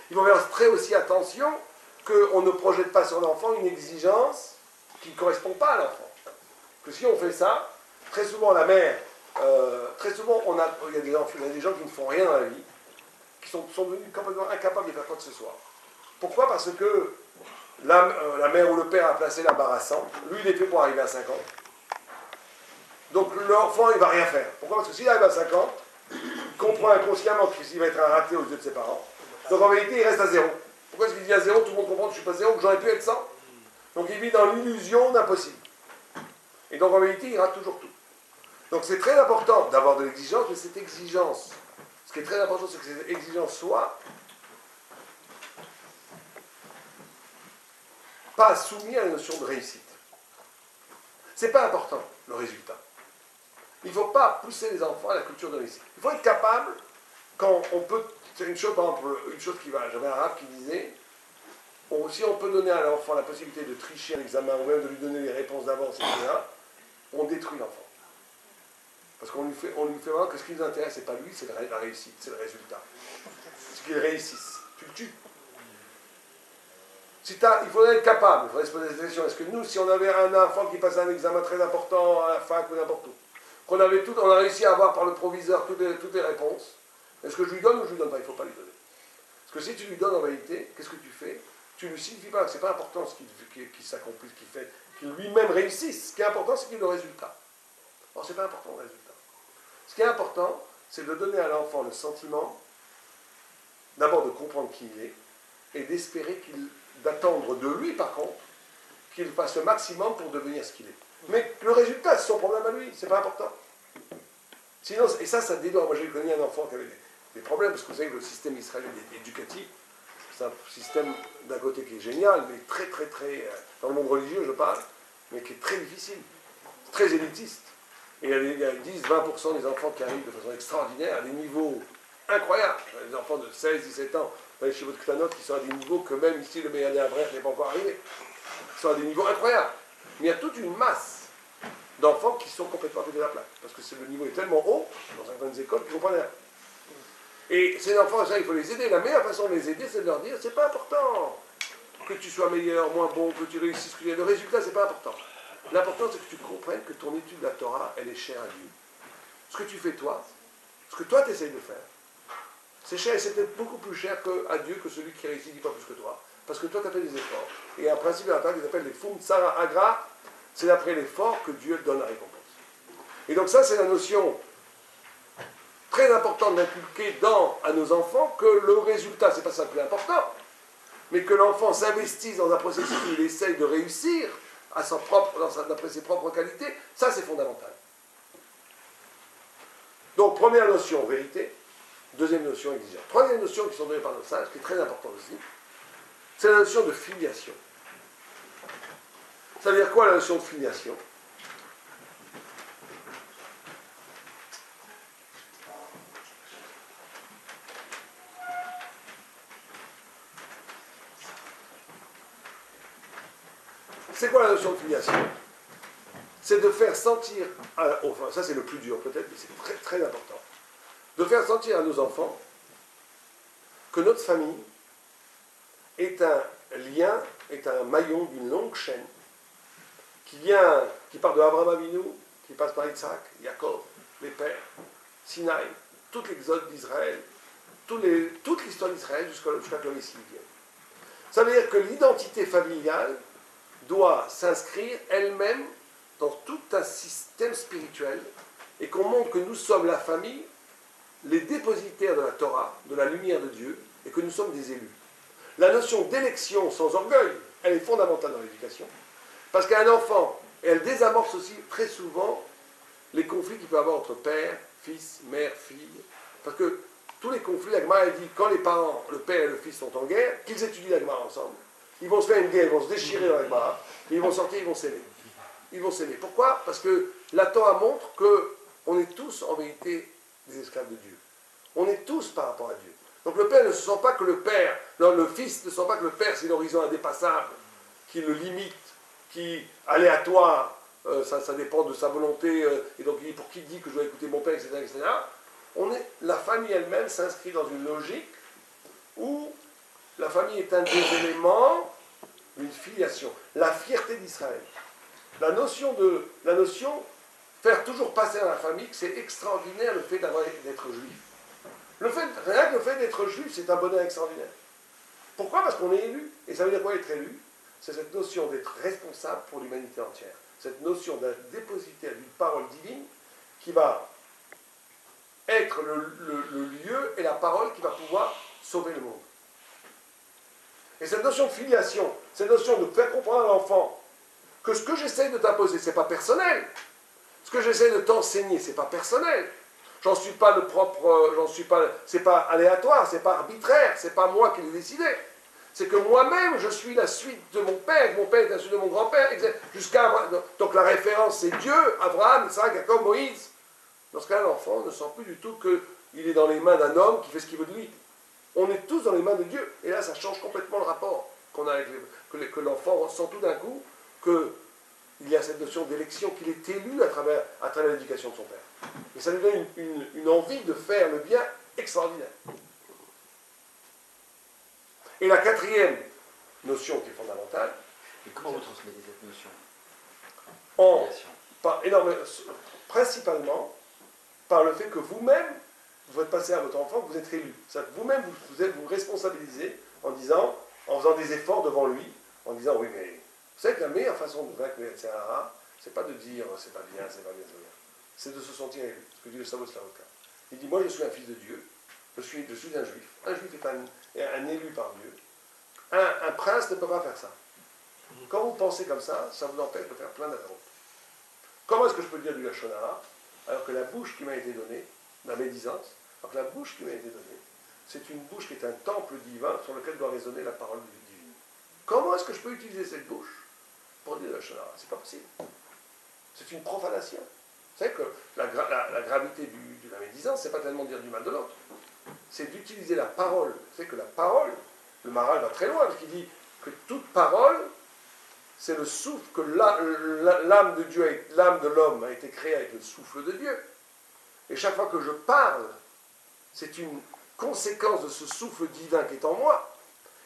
Il faut faire très aussi attention qu'on ne projette pas sur l'enfant une exigence qui ne correspond pas à l'enfant. Que si on fait ça, très souvent la mère, très souvent il y a des gens qui ne font rien dans la vie, qui sont devenus complètement incapables de faire quoi que ce soit. Pourquoi? Parce que la mère ou le père a placé la barre à 100, lui il est fait pour arriver à 50. Donc l'enfant il ne va rien faire. Pourquoi? Parce que s'il arrive à 50, il comprend inconsciemment qu'il va être un raté aux yeux de ses parents. Donc en vérité il reste à 0. Pourquoi est-ce qu'il dit à 0? Tout le monde comprend que je ne suis pas 0, que j'aurais pu être 100. Donc il vit dans l'illusion d'impossible. Et donc en vérité il rate toujours tout. Donc c'est très important d'avoir de l'exigence, mais cette exigence, ce qui est très important, c'est que cette exigence soit pas soumise à la notion de réussite. C'est pas important, le résultat. Il ne faut pas pousser les enfants à la culture de réussite. Il faut être capable, quand on peut, c'est une chose, par exemple, une chose qui va, j'avais un arabe qui disait, si on peut donner à l'enfant la possibilité de tricher un examen, ou même de lui donner les réponses d'avance, etc., on détruit l'enfant. Parce qu'on lui fait voir que ce qui nous intéresse, c'est pas lui, c'est la réussite, c'est le résultat. Ce qu'il réussisse. Tu le tues. Il faudrait être capable, il faudrait se poser cette question. Est-ce que nous, si on avait un enfant qui passait un examen très important à la fac ou n'importe où, qu'on avait on a réussi à avoir par le proviseur toutes les réponses, est-ce que je lui donne ou je lui donne pas? Il ne faut pas lui donner. Parce que si tu lui donnes en réalité, qu'est-ce que tu fais? Tu ne lui signifies pas que ce n'est pas important qu'il s'accomplisse, qu'il lui-même réussisse. Ce qui est important, c'est qu'il ait le résultat. Or, ce n'est pas important le résultat. Ce qui est important, c'est de donner à l'enfant le sentiment, d'abord de comprendre qui il est, et d'espérer d'attendre de lui, par contre, qu'il fasse le maximum pour devenir ce qu'il est. Mais le résultat, c'est son problème à lui, c'est pas important. Sinon, et ça dédouane. Moi, j'ai connu un enfant qui avait des problèmes, parce que vous savez que le système israélien éducatif, c'est un système d'un côté qui est génial, mais très, très, très, dans le monde religieux, je parle, mais qui est très difficile, très élitiste. Et il y a 10-20% des enfants qui arrivent de façon extraordinaire, à des niveaux incroyables. Des enfants de 16-17 ans, vous allez chez votre Klanot, qui sont à des niveaux que même ici, le meilleur des Abrèches n'est pas encore arrivé. Ils sont à des niveaux incroyables. Mais il y a toute une masse d'enfants qui sont complètement à côté de la plaque. Parce que le niveau est tellement haut, dans certaines écoles, qu'ils ne comprennent rien. Et ces enfants, ça, il faut les aider. La meilleure façon de les aider, c'est de leur dire, c'est pas important que tu sois meilleur, moins bon, que tu réussisses, que le résultat, c'est pas important. L'important, c'est que tu comprennes que ton étude de la Torah, elle est chère à Dieu. Ce que tu fais toi, ce que toi tu essayes de faire, c'est cher et c'est peut-être beaucoup plus cher à Dieu que celui qui réussit 10 fois plus que toi. Parce que toi, tu as fait des efforts. Et il y a un principe de la Torah qui s'appelle les Fum Tsara Agra, c'est d'après l'effort que Dieu donne la récompense. Et donc ça, c'est la notion très importante d'inculquer à nos enfants que le résultat, c'est pas ça le plus important, mais que l'enfant s'investisse dans un processus où il essaye de réussir d'après ses propres qualités, ça c'est fondamental. Donc première notion, vérité. Deuxième notion, exigence. Troisième notion qui sont données par nos sages, qui est très importante aussi, c'est la notion de filiation. Ça veut dire quoi la notion de filiation? C'est quoi la notion de filiation? C'est de faire sentir, enfin ça c'est le plus dur peut-être, mais c'est très très important, de faire sentir à nos enfants que notre famille est un lien, est un maillon d'une longue chaîne qui part de Abraham Avinu, qui passe par Isaac, Jacob, les pères, Sinaï, tout l'exode d'Israël, toute l'histoire d'Israël jusqu'à que le Messie vienne. Ça veut dire que l'identité familiale doit s'inscrire elle-même dans tout un système spirituel et qu'on montre que nous sommes la famille, les dépositaires de la Torah, de la lumière de Dieu, et que nous sommes des élus. La notion d'élection sans orgueil, elle est fondamentale dans l'éducation, parce qu'un enfant, elle désamorce aussi très souvent les conflits qu'il peut y avoir entre père, fils, mère, fille, parce que tous les conflits, la Gemara dit, quand les parents, le père et le fils sont en guerre, qu'ils étudient la Gemara ensemble, ils vont se faire une guerre, ils vont se déchirer dans la Gemara, mais ils vont sortir, ils vont s'aimer. Ils vont s'aimer. Pourquoi? Parce que la Torah montre qu'on est tous, en vérité, des esclaves de Dieu. On est tous par rapport à Dieu. Donc le père ne se sent pas que le père, non, le fils ne sent pas que le père c'est l'horizon indépassable, qui le limite, qui est aléatoire, ça dépend de sa volonté, et donc il dit pour qui dit que je dois écouter mon père, etc. etc. La famille elle-même s'inscrit dans une logique où la famille est un des éléments d'une filiation. La fierté d'Israël. La notion, faire toujours passer dans la famille, que c'est extraordinaire le fait d'être juif. Rien que le fait d'être juif, c'est un bonheur extraordinaire. Pourquoi? Parce qu'on est élu. Et ça veut dire quoi être élu? C'est cette notion d'être responsable pour l'humanité entière. Cette notion d'être dépositaire d'une parole divine qui va être le lieu et la parole qui va pouvoir sauver le monde. Et cette notion de filiation, cette notion de faire comprendre à l'enfant que ce que j'essaie de t'imposer, ce n'est pas personnel. Ce que j'essaie de t'enseigner, ce n'est pas personnel. J'en suis pas le propre, c'est pas aléatoire, c'est pas arbitraire, c'est pas moi qui l'ai décidé. C'est que moi-même, je suis la suite de mon père est la suite de mon grand-père, jusqu'à Abraham. Donc la référence, c'est Dieu, Abraham, Isaac, Jacob, Moïse. Dans ce cas-là, l'enfant ne sent plus du tout qu'il est dans les mains d'un homme qui fait ce qu'il veut de lui. On est tous dans les mains de Dieu. Et là, ça change complètement le rapport qu'on a avec que l'enfant ressent tout d'un coup qu'il y a cette notion d'élection, qu'il est élu à travers l'éducation de son père. Et ça lui donne une envie de faire le bien extraordinaire. Et la quatrième notion qui est fondamentale... Et comment vous transmettez cette notion? Principalement par le fait que vous-même, vous faites passer à votre enfant que vous êtes élu. Vous-même, vous responsabilisez en faisant des efforts devant lui, en disant, oui, mais vous savez que la meilleure façon de vaincre le Sahara, c'est pas de dire, c'est pas bien, c'est pas bien, c'est bien. C'est de se sentir élu. Ce que dit le Savo Slavoka. Il dit, moi je suis un fils de Dieu, je suis un juif. Un juif est un élu par Dieu. Un prince ne peut pas faire ça. Quand vous pensez comme ça vous empêche de faire plein d'affaires. Comment est-ce que je peux dire du Lachon Hara alors que la bouche qui m'a été donnée, la médisance, alors que la bouche qui m'a été donnée, c'est une bouche qui est un temple divin sur lequel doit résonner la parole divine. Comment est-ce que je peux utiliser cette bouche pour dire du Lachon Hara? C'est pas possible. C'est une profanation. Vous savez que la gravité de la médisance, c'est pas tellement de dire du mal de l'autre, c'est d'utiliser la parole. Vous savez que la parole, le Maharal va très loin, parce qu'il dit que toute parole, c'est le souffle, que l'âme de Dieu, l'âme de l'homme a été créée avec le souffle de Dieu. Et chaque fois que je parle, c'est une conséquence de ce souffle divin qui est en moi.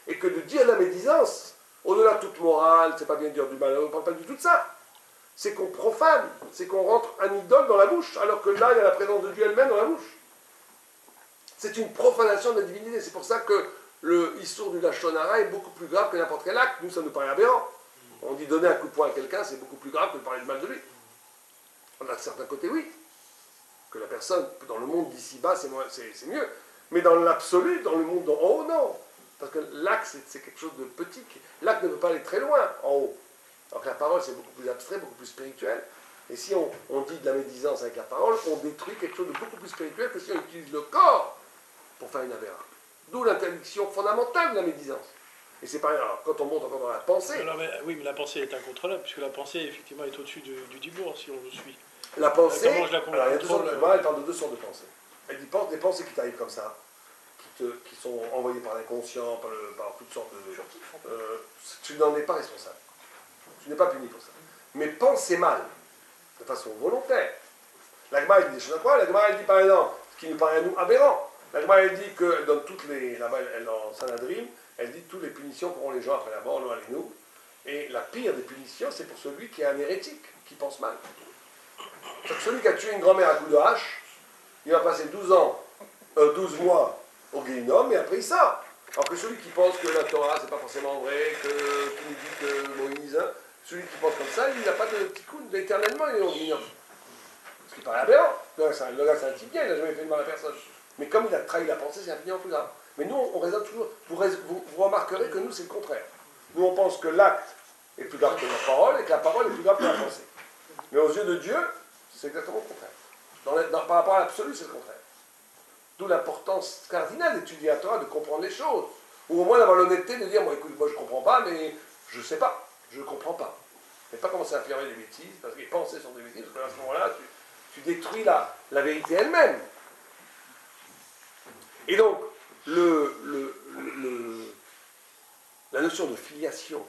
Et que de dire la médisance, au-delà de toute morale, c'est pas bien de dire du mal, on ne parle pas du tout de ça. C'est qu'on profane, c'est qu'on rentre un idole dans la bouche, alors que là, il y a la présence de Dieu elle-même dans la bouche. C'est une profanation de la divinité. C'est pour ça que le Issour du Lachon Hara est beaucoup plus grave que n'importe quel acte. Nous, ça nous paraît aberrant. On dit donner un coup de poing à quelqu'un, c'est beaucoup plus grave que de parler de mal de lui. On a de certains côtés, oui. Que la personne, dans le monde d'ici-bas, c'est mieux. Mais dans l'absolu, dans le monde en haut, non. Parce que l'acte, c'est quelque chose de petit. L'acte ne peut pas aller très loin en haut. Alors que la parole, c'est beaucoup plus abstrait, beaucoup plus spirituel. Et si on dit de la médisance avec la parole, on détruit quelque chose de beaucoup plus spirituel que si on utilise le corps pour faire une aberration. D'où l'interdiction fondamentale de la médisance. Et c'est pareil, alors quand on monte encore dans la pensée... Oui, mais la pensée est incontrôlable, puisque la pensée, effectivement, est au-dessus du divorce, si on le suit. La pensée... Comment je la alors, il y a elle parle de deux sortes de pensées. Elle dit des pensées qui t'arrivent comme ça, qui sont envoyées par l'inconscient, par toutes sortes de... tu n'en es pas responsable. Tu n'es pas puni pour ça. Mais penser mal, de façon volontaire. La Gemara, elle dit des choses incroyables. La Gemara, elle dit par exemple, ce qui nous paraît à nous aberrant. La Gemara, elle dit qu'elle donne toutes les... Là-bas, dans Sanhedrin, elle dit toutes les punitions qu'auront les gens après la mort, nous, allez nous. Et la pire des punitions, c'est pour celui qui est un hérétique, qui pense mal. C'est que celui qui a tué une grand-mère à coup de hache, il va passer 12 mois au Guéhinnom, et après il sort. Alors que celui qui pense que la Torah, c'est pas forcément vrai, qui nous dit que Moïse, Celui qui pense comme ça, il n'a pas de petit coup d'éternellement, il est guignol. Ce qui paraît aberrant. Le gars, c'est un type bien, il n'a jamais fait de mal à personne. Mais comme il a trahi la pensée, c'est infiniment plus grave. Mais nous, on raisonne toujours. Vous remarquerez que nous, c'est le contraire. Nous, on pense que l'acte est plus grave que la parole et que la parole est plus grave que la pensée. Mais aux yeux de Dieu, c'est exactement le contraire. Par rapport à l'absolu, c'est le contraire. D'où l'importance cardinale d'étudier la Torah, de comprendre les choses. Ou au moins d'avoir l'honnêteté de dire, moi, écoute, moi je ne comprends pas, mais je ne sais pas, je ne comprends pas. Mais pas commencer à affirmer des bêtises, parce que les pensées sont des bêtises, parce qu'à ce moment-là, tu détruis la vérité elle-même. Et donc, la notion de filiation,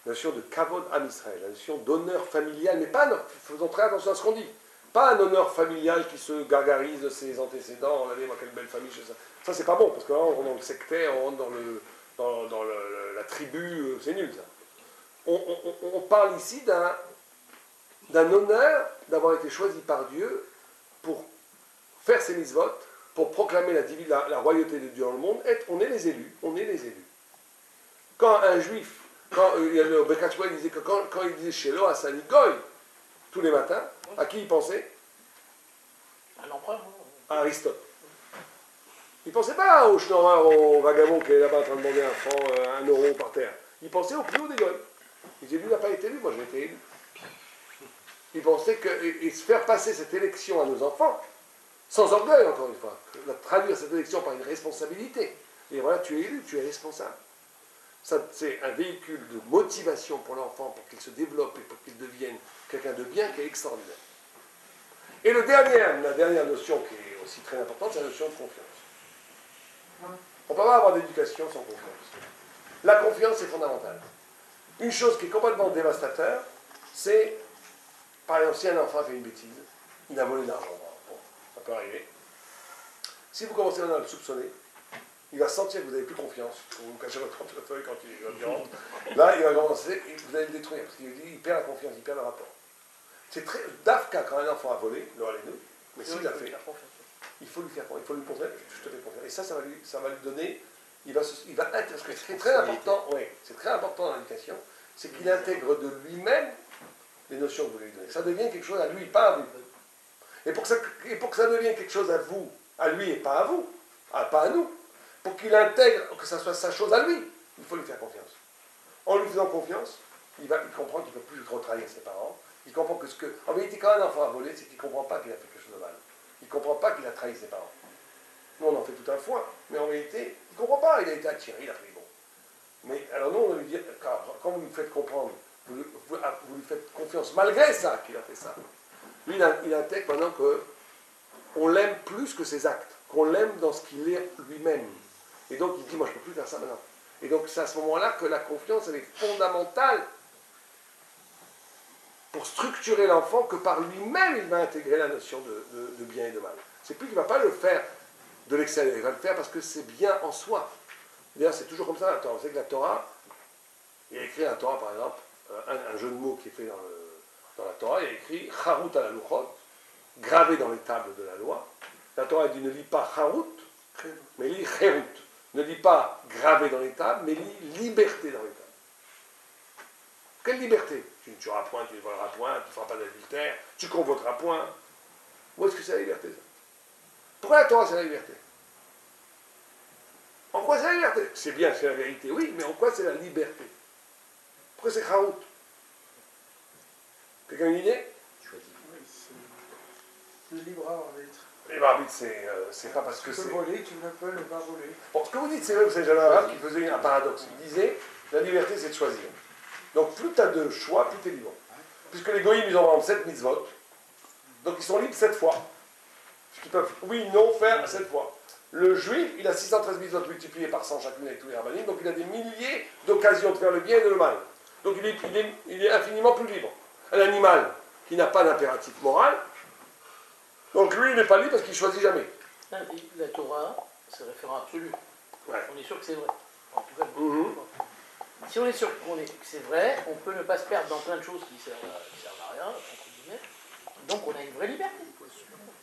la notion de kavod am Israël, la notion d'honneur familial, mais pas, faisons très attention à ce qu'on dit, pas un honneur familial qui se gargarise de ses antécédents, regardez moi quelle belle famille, ça c'est pas bon, parce que là on rentre dans le sectaire, on rentre dans la tribu, c'est nul ça. On parle ici d'un honneur d'avoir été choisi par Dieu pour faire ses mitzvot, pour proclamer la royauté de Dieu dans le monde. On est les élus, on est les élus. Quand un juif, il y a le Bekachwa, il disait que quand il disait Shelo à Sanigoy, tous les matins, à qui il pensait? À l'empereur. À Aristote. Il ne pensait pas au schnorrer, au vagabond qui est là-bas en train de demander un franc, un euro par terre. Il pensait au plus haut des goy. Il disait, lui n'a pas été élu, moi j'ai été élu. Il pensait et se faire passer cette élection à nos enfants, sans orgueil encore une fois, traduire cette élection par une responsabilité. Et voilà, tu es élu, tu es responsable. C'est un véhicule de motivation pour l'enfant, pour qu'il se développe et pour qu'il devienne quelqu'un de bien, qui est extraordinaire. Et la dernière notion qui est aussi très importante, c'est la notion de confiance. On ne peut pas avoir d'éducation sans confiance. La confiance est fondamentale. Une chose qui est complètement dévastateur, c'est, par exemple, si un enfant fait une bêtise, il a volé de l'argent, bon, ça peut arriver. Si vous commencez maintenant à le soupçonner, il va sentir que vous n'avez plus confiance, vous cachez votre portefeuille quand il rentre. Là, il va commencer, et vous allez le détruire, parce qu'il perd la confiance, il perd le rapport. C'est très dafka quand un enfant a volé, nous, mais s'il l'a fait, il faut lui faire confiance, il faut lui montrer, je te fais confiance. Et ça va lui donner, parce que ce qui est très important, oui, c'est très important dans l'éducation, c'est qu'il intègre de lui-même les notions que vous lui donnez. Ça devient quelque chose à lui, pas à vous. Et pour que ça devienne quelque chose à vous, à lui et pas à vous, pas à nous, pour qu'il intègre, que ça soit sa chose à lui, il faut lui faire confiance. En lui faisant confiance, il comprend qu'il ne peut plus trop trahir ses parents. Il comprend que en vérité, quand un enfant a volé, c'est qu'il ne comprend pas qu'il a fait quelque chose de mal. Il ne comprend pas qu'il a trahi ses parents. Nous, on en fait tout un foin, mais en vérité, il ne comprend pas, il a été attiré, il a fait bon. Mais alors nous, on lui dit, quand vous lui faites comprendre, vous lui faites confiance malgré ça qu'il a fait ça. Lui, il intègre maintenant qu'on l'aime plus que ses actes, qu'on l'aime dans ce qu'il est lui-même. Et donc il dit, moi je ne peux plus faire ça maintenant. Et donc c'est à ce moment-là que la confiance, elle est fondamentale pour structurer l'enfant, que par lui-même il va intégrer la notion de bien et de mal. C'est plus qu'il ne va pas le faire de l'extérieur, il va le faire parce que c'est bien en soi. D'ailleurs c'est toujours comme ça la Torah. Vous savez que la Torah, il y a écrit la Torah par exemple, un jeu de mots qui est fait dans la Torah, il y a écrit Charut à la Luchot, gravé dans les tables de la loi. La Torah dit ne lis pas Charut, mais lis Cherut. Ne lis pas gravé dans les tables, mais lis liberté dans les tables. Quelle liberté? Tu ne tueras point, tu ne voleras point, tu ne feras pas d'adultère, tu ne convoqueras point. Où est-ce que c'est la liberté, ça? Pourquoi la Torah c'est la liberté? En quoi c'est la liberté? C'est bien, c'est la vérité, oui, mais en quoi c'est la liberté? Pourquoi c'est Charut? Quelqu'un a une idée? Le libre arbitre. Le libre arbitre, c'est pas parce que Tu c'est... peux voler, tu ne peux ne pas voler. Bon, ce que vous dites, c'est même Saint Jean Arabe qui faisait un paradoxe. Il disait, la liberté, c'est de choisir. Donc plus tu as de choix, plus tu es libre. Puisque les goïms, ils ont vraiment 7 mitzvot, donc ils sont libres 7 fois. Ce qu'ils peuvent, oui, non, faire 7 fois. Le juif, il a 613 mitzvot multipliés par 100 chacune avec tous les rabbinim, donc il a des milliers d'occasions de faire le bien et de le mal. Donc il est infiniment plus libre. Un animal qui n'a pas d'impératif moral, donc lui, il n'est pas libre parce qu'il ne choisit jamais. La Torah, c'est référent absolu. Ouais. On est sûr que c'est vrai. En tout cas, si on est sûr que c'est vrai, on peut ne pas se perdre dans plein de choses qui servent à rien, entre guillemets. Donc on a une vraie liberté.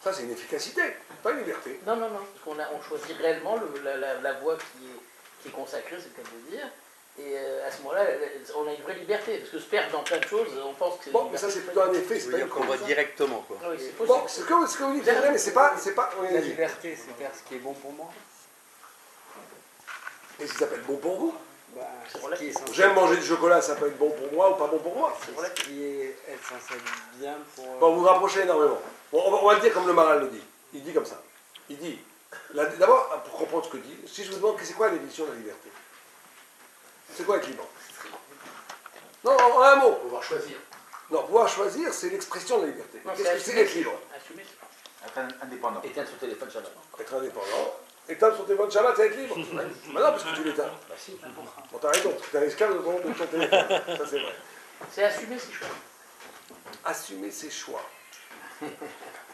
Ça, c'est une efficacité, pas une liberté. Non, parce qu'on choisit réellement la voie qui est consacrée, c'est le cas de dire, Et à ce moment-là, on a une vraie liberté, parce que se perdre dans plein de choses, on pense que c'est... Bon, mais ça c'est plutôt un effet, c'est Ça pas veut une dire qu'on va cause. directement, quoi. Ah oui, c'est Bon, possible. ce que vous dites, c'est vrai, mais c'est pas... oui, La vas-y. liberté, c'est faire ce qui est bon pour moi. Et ça s'appelle bon pour vous. Bah, C'est ce qui relatif. est censé, J'aime manger du chocolat, ça peut être bon pour moi ou pas bon pour moi. c'est ce qui est être censé être bien pour. Bon, vous vous rapprochez énormément. Bon, on va le dire comme le Maral le dit. Il dit comme ça. Il dit, d'abord, pour comprendre ce que dit, si je vous demande c'est quoi la définition de la liberté, c'est quoi être libre? Non, en un mot. Pouvoir choisir. Non, pouvoir choisir, c'est l'expression de la liberté. Non, Qu'est-ce que c'est être libre? Assumer. Être indépendant. Éteindre son téléphone Shabbat. Être indépendant. Éteindre son téléphone Shabbat, c'est être libre. Bah non, parce que tu l'éteins. Bah si. Bon, t'as raison, parce que t'es un esclave de ton téléphone. Ça, c'est vrai. C'est assumer ses choix. Assumer ses choix.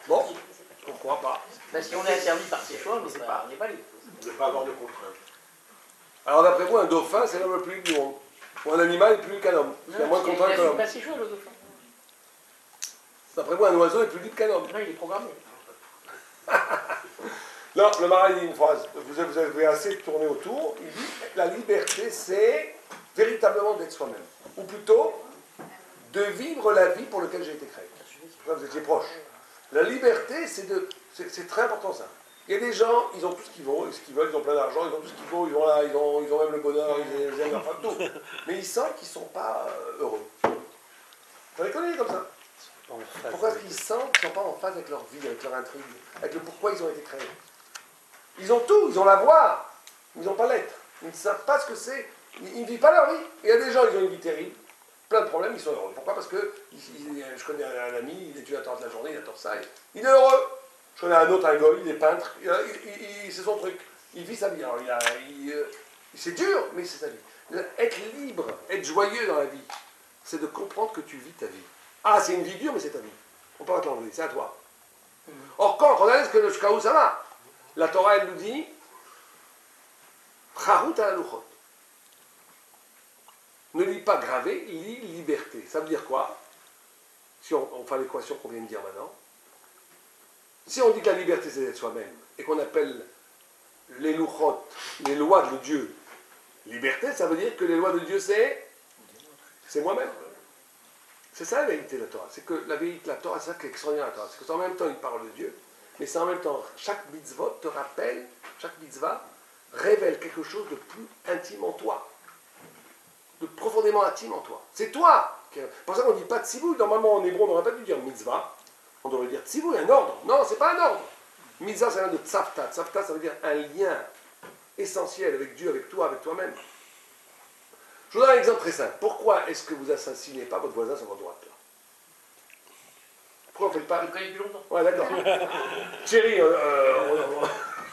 Bon, pourquoi pas? Ben, si on est asservi par ses choix, on n'est pas libre. Ne pas avoir de contraintes. Alors d'après vous, un dauphin, c'est l'homme le plus libre du monde. Ou un animal est plus libre qu'un homme. Il y a moins de Il contraintes que n'assume l'homme. pas ses choix, le dauphin. D'après vous, un oiseau est plus libre qu'un homme. Non, il est programmé. Non, le Maral dit une phrase. Vous avez assez tourné autour. Il dit la liberté, c'est véritablement d'être soi-même. Ou plutôt, de vivre la vie pour laquelle j'ai été créé. Là, vous étiez proche. La liberté, c'est très important ça. Il y a des gens, ils ont tout ce qu'ils veulent, ils ont plein d'argent, ils ont tout ce qu'ils veulent, ils ont même le bonheur, ils aiment leur femme, tout. Mais ils sentent qu'ils ne sont pas heureux. Vous avez connu comme ça? Pourquoi est-ce qu'ils sentent qu'ils ne sont pas en phase avec leur vie, avec leur intrigue, avec le pourquoi ils ont été créés? Ils ont tout, ils ont la voix, mais ils n'ont pas l'être. Ils ne savent pas ce que c'est. Ils ne vivent pas leur vie. Et il y a des gens, ils ont une vie terrible, plein de problèmes, ils sont heureux. Pourquoi? Parce que je connais un ami, il étudie à temps de la journée, il attend ça, il est heureux. Je connais un autre, un gars, il est peintre, c'est son truc. Il vit sa vie. Alors, c'est dur, mais c'est sa vie. Être libre, être joyeux dans la vie, c'est de comprendre que tu vis ta vie. Ah, c'est une vie dure, mais c'est ta vie. On peut pas te l'enlever, c'est à toi. Or, quand on regarde ce que le Shkaou, ça va. La Torah, elle nous dit Charut ala luchot. Ne lis pas gravé, lis liberté. Ça veut dire quoi? Si on fait l'équation qu'on vient de dire maintenant. Si on dit que la liberté, c'est d'être soi-même, et qu'on appelle les luchot, les lois de Dieu, liberté, ça veut dire que les lois de Dieu, c'est moi-même. C'est ça la vérité de la Torah. C'est que la vérité de la Torah, c'est ça qui est extraordinaire de la Torah. C'est que en même temps, il parle de Dieu, mais c'est en même temps, chaque mitzvot te rappelle, chaque mitzvah révèle quelque chose de plus intime en toi. De profondément intime en toi. C'est toi. C'est pour ça qu'on ne dit pas tzivouï. Normalement, en hébreu, on n'aurait pas dû dire mitzvah. On devrait dire tzivouï, un ordre. Non, c'est pas un ordre. Mitzvah, ça vient de tzavta. Tzavta, ça veut dire un lien essentiel avec Dieu, avec toi, avec toi-même. Je vous donne un exemple très simple. Pourquoi est-ce que vous assassinez pas votre voisin sur votre droite là? Pourquoi on ne fait pas? Je le connais depuis longtemps. Ouais, d'accord. Chérie,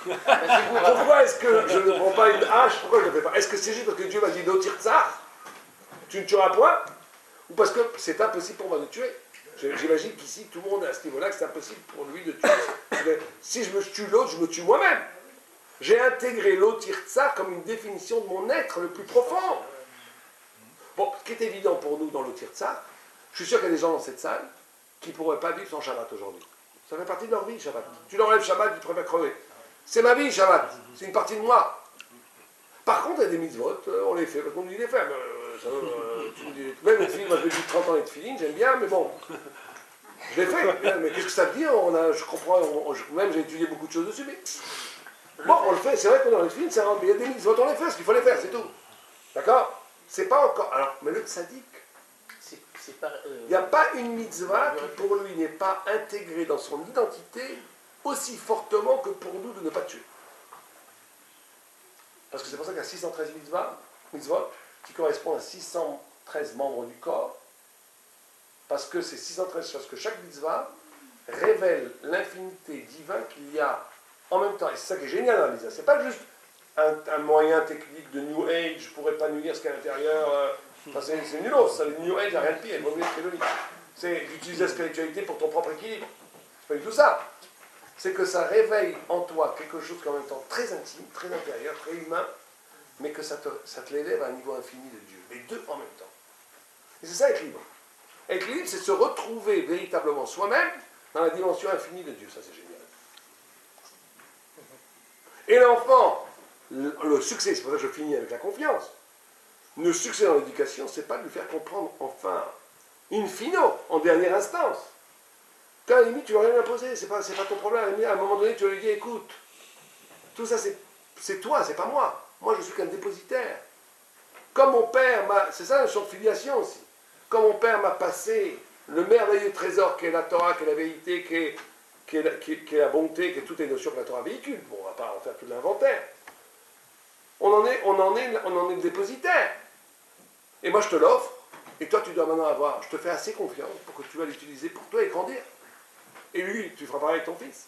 pourquoi est-ce que je ne prends pas une hache? Pourquoi je ne le fais pas? Est-ce que c'est juste parce que Dieu m'a dit d'otir ça? Tu ne tueras point? Ou parce que c'est impossible pour moi de tuer? J'imagine qu'ici, tout le monde est à ce niveau-là, que c'est impossible pour lui de tuer. Si je me tue l'autre, je me tue moi-même. J'ai intégré l'otir ça comme une définition de mon être le plus profond. Bon, ce qui est évident pour nous dans l'otir ça, je suis sûr qu'il y a des gens dans cette salle qui ne pourraient pas vivre sans Shabbat aujourd'hui. Ça fait partie de leur vie, Shabbat. Tu leur enlèves Shabbat, tu préfères crever. C'est ma vie, Shabbat. C'est une partie de moi. Par contre, il y a des mitzvot, on les fait, parce qu'on nous dit les faire. Même une fille, moi je me dis 30 ans et de feeling, j'aime bien, mais bon. Je l'ai fait. Mais qu'est-ce que ça veut dire? Je comprends, même j'ai étudié beaucoup de choses dessus, mais. Bon, on le fait, c'est vrai qu'on a les feeling, mais il y a des mitzvot, on les fait, ce qu'il faut les faire, c'est tout. D'accord? C'est pas encore. Alors, mais le tzaddik, il n'y a pas une mitzvah qui pour lui n'est pas intégrée dans son identité aussi fortement que pour nous de ne pas tuer. Parce que c'est pour ça qu'il y a 613 mitzvot qui correspondent à 613 membres du corps, parce que c'est 613, parce que chaque mitzvah révèle l'infinité divine qu'il y a en même temps. Et c'est ça qui est génial dans la mitzvah. C'est pas juste un moyen technique de New Age pour épanouir ce qu'il y a à l'intérieur. C'est nulos, ça, le New Age, il n'y a rien de pire, il vaut mieux c'est d'utiliser la spiritualité pour ton propre équilibre. C'est pas du tout ça. C'est que ça réveille en toi quelque chose qui est en même temps très intime, très intérieur, très humain, mais que ça te l'élève à un niveau infini de Dieu. Les deux en même temps. Et c'est ça être libre. Être libre, c'est se retrouver véritablement soi-même dans la dimension infinie de Dieu. Ça, c'est génial. Et l'enfant, le succès, c'est pour ça que je finis avec la confiance. Le succès dans l'éducation, c'est pas de lui faire comprendre enfin, in fino, en dernière instance. Quand à la limite, tu ne vas rien imposer, c'est pas ton problème. À un moment donné, tu lui dis, écoute, tout ça, c'est toi, c'est pas moi. Moi, je suis qu'un dépositaire. Comme mon père m'a... C'est ça la notion de filiation aussi. Comme mon père m'a passé le merveilleux trésor qu'est la Torah, qu'est la vérité, qu'est la bonté, qu'est toutes les notions que la Torah véhicule. Bon, on ne va pas en faire tout l'inventaire. On en est le dépositaire. Et moi, je te l'offre, et toi, tu dois maintenant avoir... Je te fais assez confiance pour que tu vas l'utiliser pour toi et grandir. Et lui, tu feras pareil avec ton fils.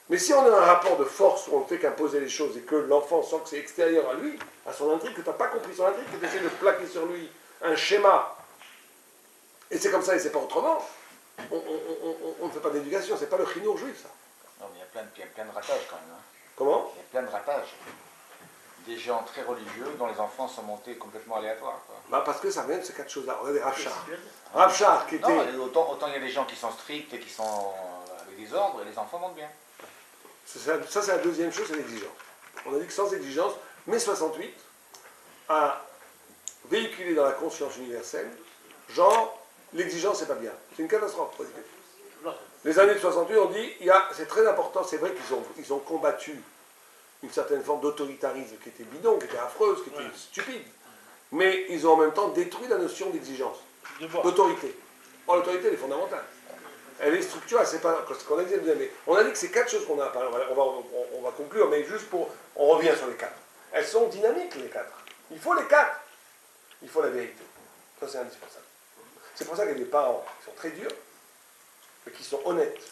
Mais si on a un rapport de force où on ne fait qu'imposer les choses et que l'enfant sent que c'est extérieur à lui, à son intrigue, que tu n'as pas compris son intrigue, que tu essaies de plaquer sur lui un schéma, et c'est comme ça et c'est pas autrement, on ne fait pas d'éducation, c'est pas le chinour juif, ça. Non, mais il y a plein de ratages quand même. Hein. Comment? Il y a plein de ratages. Des gens très religieux dont les enfants sont montés complètement aléatoires. Quoi. Bah parce que ça vient de ces quatre choses-là. Regardez Rav Shach. Rav Shach qui était... Non, autant il y a des gens qui sont stricts et qui sont avec des ordres, et les enfants montent bien. Ça, c'est la deuxième chose, c'est l'exigence. On a dit que sans exigence, mai 68 a véhiculé dans la conscience universelle, genre, l'exigence, c'est pas bien. C'est une catastrophe. Les années de 68, on dit, c'est très important, c'est vrai qu'ils ont combattu une certaine forme d'autoritarisme qui était bidon, qui était affreuse, qui était stupide. Mais ils ont en même temps détruit la notion d'exigence, d'autorité. Or, l'autorité, elle est fondamentale. Elle est structurelle, c'est pas ce qu'on a dit, mais on a dit que c'est quatre choses qu'on a parlé. On va conclure, mais juste pour... On revient sur les quatre. Elles sont dynamiques, les quatre. Il faut les quatre. Il faut la vérité. Ça, c'est indispensable. C'est pour ça qu'il y a des parents qui sont très durs, mais qui sont honnêtes,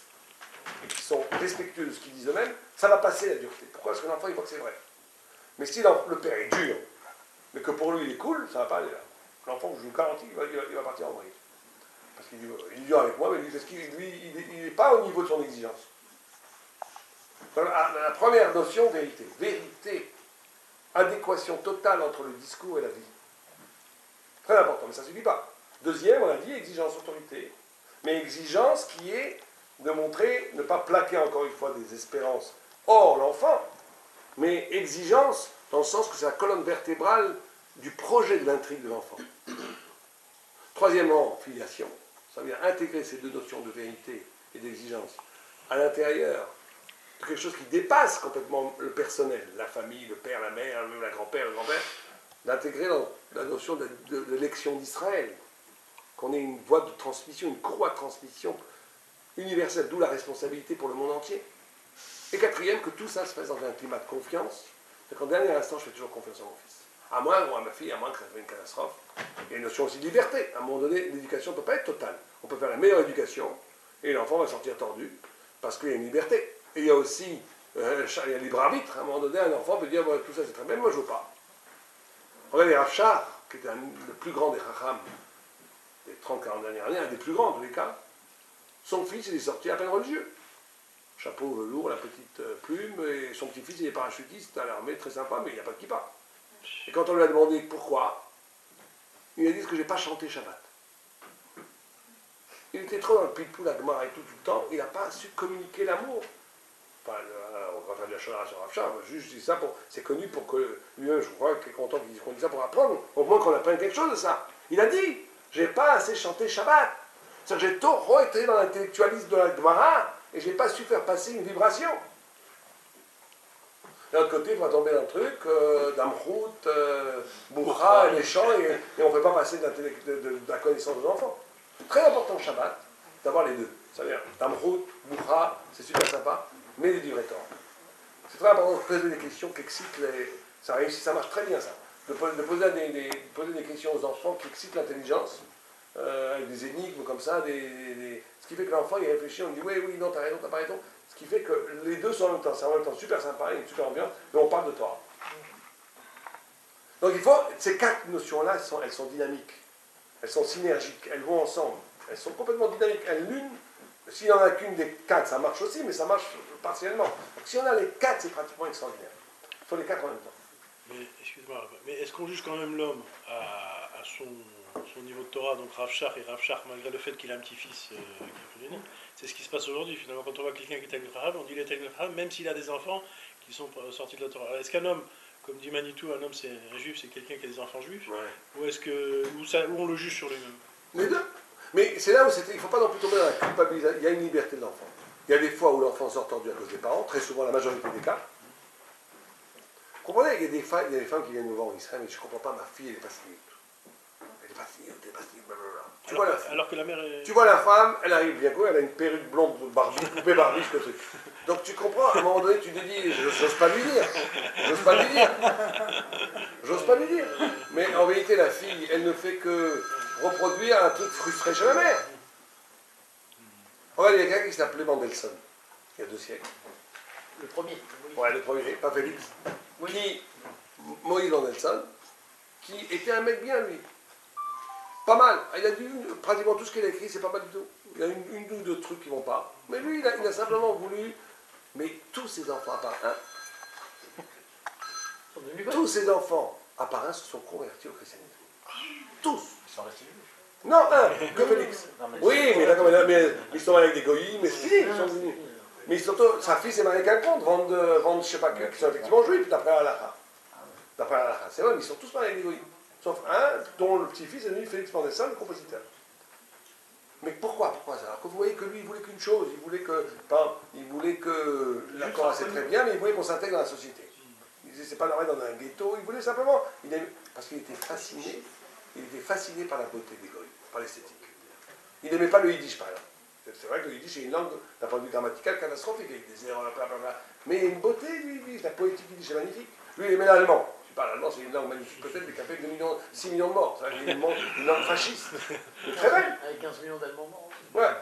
et qui sont respectueux de ce qu'ils disent eux-mêmes. Ça va passer, la dureté. Pourquoi? Parce que l'enfant, il voit que c'est vrai. Mais si le père est dur, mais que pour lui, il est cool, ça ne va pas aller là. L'enfant, je vous garantis, il va partir en vrille. Parce qu'il est dur avec moi, mais lui, parce qu'il n'est pas au niveau de son exigence. Donc, la première notion, vérité. Vérité. Adéquation totale entre le discours et la vie. Très important, mais ça ne suffit pas. Deuxième, on a dit exigence, autorité. Mais exigence qui est de montrer, ne pas plaquer encore une fois des espérances hors l'enfant, mais exigence dans le sens que c'est la colonne vertébrale du projet de l'intrigue de l'enfant. Troisièmement, filiation. Ça veut dire intégrer ces deux notions de vérité et d'exigence à l'intérieur de quelque chose qui dépasse complètement le personnel, la famille, le père, la mère, même la grand-père, le grand-père, d'intégrer dans la notion de l'élection d'Israël, qu'on ait une voie de transmission, une courroie de transmission universelle, d'où la responsabilité pour le monde entier. Et quatrième, que tout ça se fasse dans un climat de confiance, c'est qu'en dernier instant, je fais toujours confiance à mon fils. À moi ou à ma fille, à moins que ça soit une catastrophe. Il y a une notion aussi de liberté. À un moment donné, l'éducation ne peut pas être totale. On peut faire la meilleure éducation, et l'enfant va sortir tordu, parce qu'il y a une liberté. Et il y a aussi, il y a libre arbitre. À un moment donné, un enfant peut dire, bon, tout ça c'est très bien, moi je ne veux pas. Regardez Rav Shach, qui était le plus grand des Chacham des 30-40 dernières années, un des plus grands en tous les cas, son fils, il est sorti à peine religieux. Chapeau velours, la petite plume, et son petit-fils, il est parachutiste à l'armée, très sympa, mais il n'y a pas de kippa. Et quand on lui a demandé pourquoi, il a dit que je n'ai pas chanté Shabbat. Il était trop dans le pitpoul, la Gemara et tout le temps, il n'a pas su communiquer l'amour. Enfin, on va faire de la Shonara sur Rav Shach, juste je dis ça, c'est connu pour que lui-même, je crois qu'il est content qu'on dise ça pour apprendre, au moins qu'on apprenne quelque chose de ça. Il a dit, je n'ai pas assez chanté Shabbat. C'est-à-dire que j'ai trop été dans l'intellectualisme de la Gemara, et je n'ai pas su faire passer une vibration. D'un autre côté, il faut tomber dans le truc, d'Amrout, Bourra, et les chants, et on ne fait pas passer de la connaissance de l'enfant. Très important le Shabbat, d'avoir les deux. Ça veut dire, d'Amrout, Bourra, c'est super sympa, mais les livres Torah. C'est très important de poser des questions qui excitent les... Ça réussit, ça marche très bien ça. De poser des questions aux enfants qui excitent l'intelligence, avec des énigmes comme ça, ce qui fait que l'enfant il réfléchit, on dit oui, non, t'as raison, t'as pas raison. Ce qui fait que les deux sont en même temps, c'est en même temps super sympa, une super ambiance, mais on parle de Torah. Donc il faut, ces quatre notions-là, elles sont dynamiques, elles sont synergiques, elles vont ensemble, elles sont complètement dynamiques. L'une, s'il n'y en a qu'une des quatre, ça marche aussi, mais ça marche partiellement. Donc si on a les quatre, c'est pratiquement extraordinaire. Il faut les quatre en même temps. Mais, excuse-moi, mais est-ce qu'on juge quand même l'homme à son niveau de Torah, donc Rav Shach, malgré le fait qu'il a un petit-fils qui est plus aîné, c'est ce qui se passe aujourd'hui, finalement, quand on voit quelqu'un qui est avec le Rahab, on dit qu'il est avec le Rahab, même s'il a des enfants qui sont sortis de la Torah. Alors, est-ce qu'un homme comme dit Manitou, un homme, c'est un juif, c'est quelqu'un qui a des enfants juifs, Ouais. ou est-ce que où on le juge sur lui-même? Les deux. Mais c'est là où il ne faut pas non plus tomber dans la culpabilisation. Il y a une liberté de l'enfant. Il y a des fois où l'enfant sort tordu à cause des parents, très souvent la majorité des cas. Vous comprenez, il y a des femmes qui viennent nous voir en Israël, mais je ne comprends pas, ma fille, elle n'est pas signée. Elle n'est pas signée, elle n'est pas signée, blablabla. Alors que la mère est... Tu vois la femme, elle arrive bien quoi, elle a une perruque blonde Barbie, poupée Barbie, ce truc. Donc tu comprends, à un moment donné, tu te dis, j'ose pas lui dire. J'ose pas lui dire. J'ose pas lui dire. Mais en vérité, la fille, elle ne fait que reproduire un truc frustré chez la mère. Regarde, il y a quelqu'un qui s'appelait Mendelssohn, il y a 2 siècles. Le premier. Ouais, le premier, pas Félix. Oui. Qui, Moïse Mendelssohn, qui était un mec bien, lui. Pas mal. Il a dit pratiquement tout ce qu'il a écrit, c'est pas mal du tout. Il y a une ou deux trucs qui vont pas. Mais lui, il a simplement voulu. Mais tous ses enfants, à part un, tous ses enfants, à part un, se sont convertis au christianisme. Tous. Ils sont restés juifs. Non, un, que Félix. Oui, mais d'accord, mais ils sont avec des goyis, mais si, ils sont venus. Mais ils sont, sa fille s'est mariée avec un comte, vendre je sais pas qui sont effectivement juifs, d'après Alaha. D'après Alaha, c'est vrai, mais ils sont tous mariés avec des goyis. Sauf un, dont le petit-fils est devenu Félix Mendelssohn, le compositeur. Mais pourquoi ça? Alors que vous voyez que lui, il voulait qu'une chose, il voulait que l'accord c'est très bien, mais il voulait qu'on s'intègre dans la société. Il disait, c'est pas normal dans un ghetto, il voulait simplement, parce qu'il était fasciné par la beauté des goyis, par l'esthétique. Il n'aimait pas le yiddish, par exemple. C'est vrai que le yiddish est une langue, d'un point de vue grammatical, catastrophique, avec des erreurs, blablabla. Mais il y a une beauté, lui, la poétique yiddish est magnifique. Lui, il aimait l'allemand. Je parle allemand, c'est une langue magnifique, peut-être, mais qui a fait 6 millions de morts. C'est une langue fasciste. C'est très belle. Avec 15 millions d'Allemands morts. Ouais.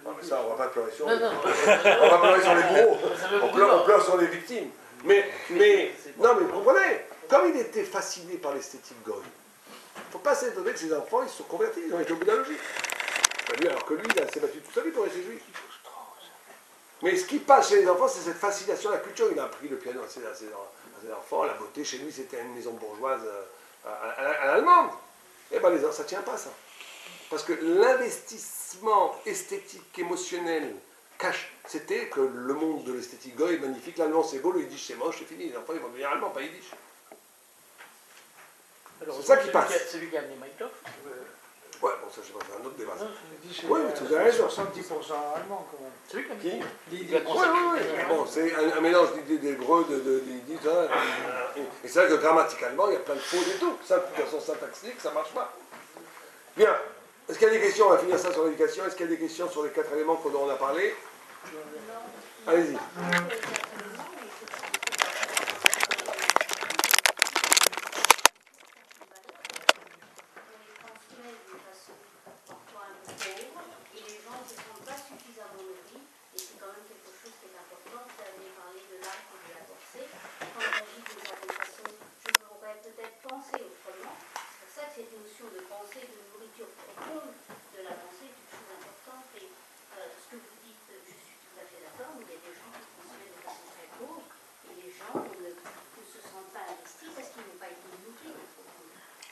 Non, mais ça, on va pas pleurer sur Non, les... non. On va pleurer sur les bourreaux. Ça veut On beaucoup de pleure sur les victimes. Mais, non, mais vous comprenez, comme il était fasciné par l'esthétique goy, il ne faut pas s'étonner que ses enfants, ils se sont convertis, ils ont été au bout de la logique. Lui, alors que lui, il s'est battu toute sa vie pour rester juif. Mais ce qui passe chez les enfants, c'est cette fascination à la culture. Il a appris le piano à ses enfants, la beauté, chez lui, c'était une maison bourgeoise à l'allemande. Eh bien, ça ne tient pas, ça. Parce que l'investissement esthétique, émotionnel, c'était que le monde de l'esthétique goy est magnifique, l'allemand c'est beau, le yiddish c'est moche, c'est fini, les enfants ils vont devenir allemands, pas yiddish. C'est ça qui passe. C'est lui qui a amené Mike Love. Ouais, bon, ça je sais pas, c'est un autre débat. Ça. Oui, mais tu as raison. 70% allemand quand même. C'est lui qui a Qui? amené. Oui. Bon, c'est un mélange d'hébreu, de yiddish, et c'est vrai que grammaticalement, il y a plein de fautes et tout. Ça, de toute façon syntaxique, ça marche pas. Bien. Est-ce qu'il y a des questions? On va finir ça sur l'éducation. Est-ce qu'il y a des questions sur les 4 éléments dont on a parlé? Allez-y.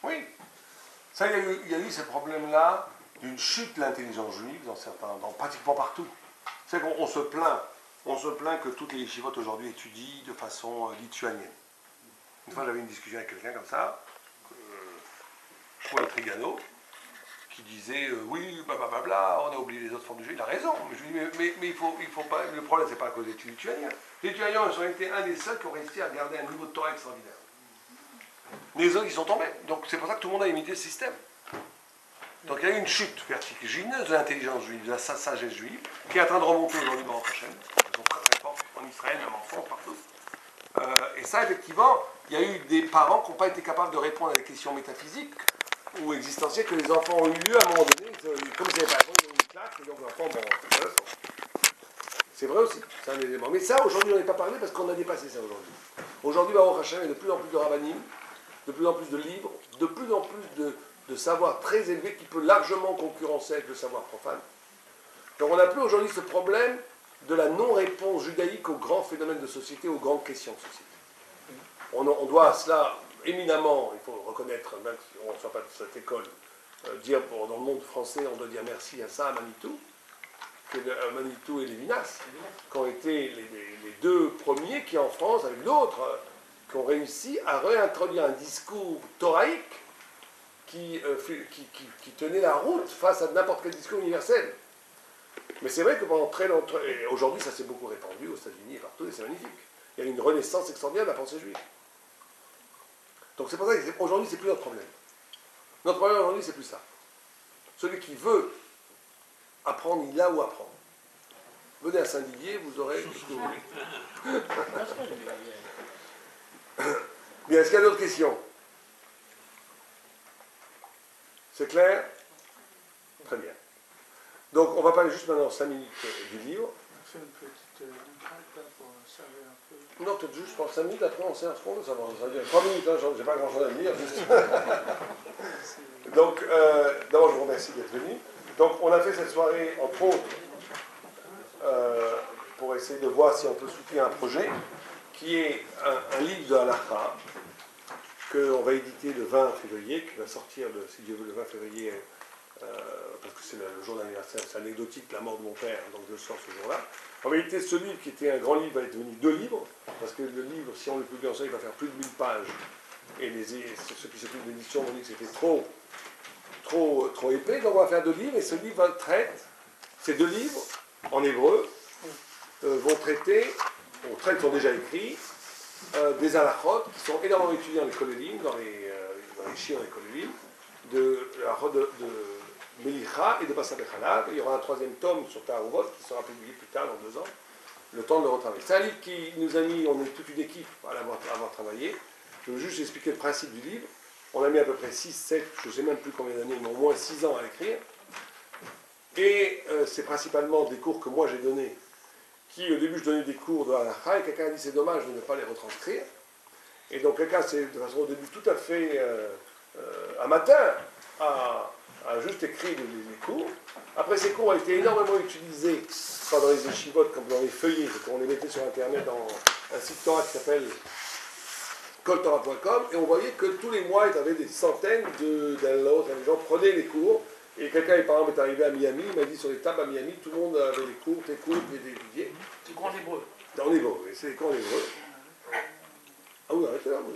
Oui, ça, il y a eu ce problème-là d'une chute de l'intelligence juive dans pratiquement partout. C'est qu'on se plaint que toutes les yeshivotes aujourd'hui étudient de façon lituanienne. Une fois, j'avais une discussion avec quelqu'un comme ça, je crois le Trigano, qui disait oui, blablabla, on a oublié les autres formes du juif. Il a raison, mais je lui dis mais il faut pas. Le problème, c'est pas à cause des lituaniens. Les lituaniens ont été un des seuls qui ont réussi à garder un niveau de Torah extraordinaire. Les autres, ils sont tombés. Donc c'est pour ça que tout le monde a imité le système. Donc il y a eu une chute vertigineuse de l'intelligence juive, de la sagesse juive, qui est en train de remonter aujourd'hui dans la prochaine. Elles sont très très fortes en Israël, même en France, partout. Et ça, effectivement, il y a eu des parents qui n'ont pas été capables de répondre à des questions métaphysiques ou existentielles que les enfants ont eu lieu à un moment donné. Comme ils n'avaient pas répondu, ils ont eu une claque, et donc l'enfant, bon, c'est vrai aussi, c'est un élément. Mais ça, aujourd'hui, on n'en est pas parlé parce qu'on a dépassé ça aujourd'hui. Aujourd'hui, Baruch Hashem, il y a de plus en plus de rabbanim, de plus en plus de livres, de plus en plus de savoir très élevé qui peut largement concurrencer avec le savoir profane. Donc on n'a plus aujourd'hui ce problème de la non-réponse judaïque aux grands phénomènes de société, aux grandes questions de société. On doit à cela éminemment, il faut reconnaître, même si on ne soit pas de cette école, dire dans le monde français, on doit dire merci à ça, à Manitou, Manitou et Lévinas, qui ont été les deux premiers qui en France, avec d'autres, qui ont réussi à réintroduire un discours thoraïque qui tenait la route face à n'importe quel discours universel. Mais c'est vrai que pendant très longtemps, et aujourd'hui ça s'est beaucoup répandu aux États-Unis et partout, et c'est magnifique. Il y a une renaissance extraordinaire de la pensée juive. Donc c'est pour ça qu'aujourd'hui c'est plus notre problème. Notre problème aujourd'hui c'est plus ça. Celui qui veut apprendre, il a où apprendre. Venez à Saint-Didier, vous aurez tout ce que vous voulez. Bien, est-ce qu'il y a d'autres questions? C'est clair? Très bien. Donc, on va parler juste maintenant 5 minutes du livre. On fait une petite entrée là pour servir un peu. Non, peut-être juste pendant 5 minutes, après on sert ce qu'on veut, ça va durer 3 minutes, hein, j'ai pas grand-chose à dire. Juste. Donc, d'abord, je vous remercie d'être venu. Donc, on a fait cette soirée, entre autres, pour essayer de voir si on peut soutenir un projet qui est un livre de halakha qu'on va éditer le 20 février, qui va sortir, si Dieu veut, le 20 février, parce que c'est le jour d'anniversaire, c'est anecdotique, la mort de mon père, donc je le sors ce jour-là. En réalité, ce livre, qui était un grand livre, va être devenu 2 livres, parce que le livre, si on le publie ensemble, il va faire plus de 1000 pages. Et ceux qui s'occupent de l'édition m'ont dit que c'était trop épais, donc on va faire 2 livres, et ce livre traite, ces 2 livres, en hébreu, vont traiter, ils sont déjà écrits, des halachot qui sont énormément étudiés dans les kolélim, dans les chiens des kolélim, de Melicha et de Bassa Bechalav. Il y aura un 3e tome sur Taruvot qui sera publié plus tard, dans 2 ans, le temps de le retravailler. C'est un livre qui nous a mis, on est toute une équipe à l'avoir travaillé. Je veux juste expliquer le principe du livre. On a mis à peu près 6, 7, je ne sais même plus combien d'années, mais au moins 6 ans à l'écrire. Et c'est principalement des cours que moi j'ai donnés, qui au début je donnais des cours de halakha, et quelqu'un a dit c'est dommage de ne pas les retranscrire. Et donc quelqu'un s'est de façon au début tout à fait amateur à juste écrire les cours. Après ces cours ont été énormément utilisés, pas dans les yeshivot comme dans les feuillets, on les mettait sur internet dans un site Torah qui s'appelle koltorah.com, et on voyait que tous les mois il y avait des centaines d'analogues, les gens prenaient les cours. Et quelqu'un, par exemple, est arrivé à Miami, il m'a dit sur les tables à Miami, tout le monde avait des cours, tes cours, des étudiés. C'est quoi en hébreu? En hébreu, oui, c'est quoi en hébreu? Ah oui, arrêtez là, vous.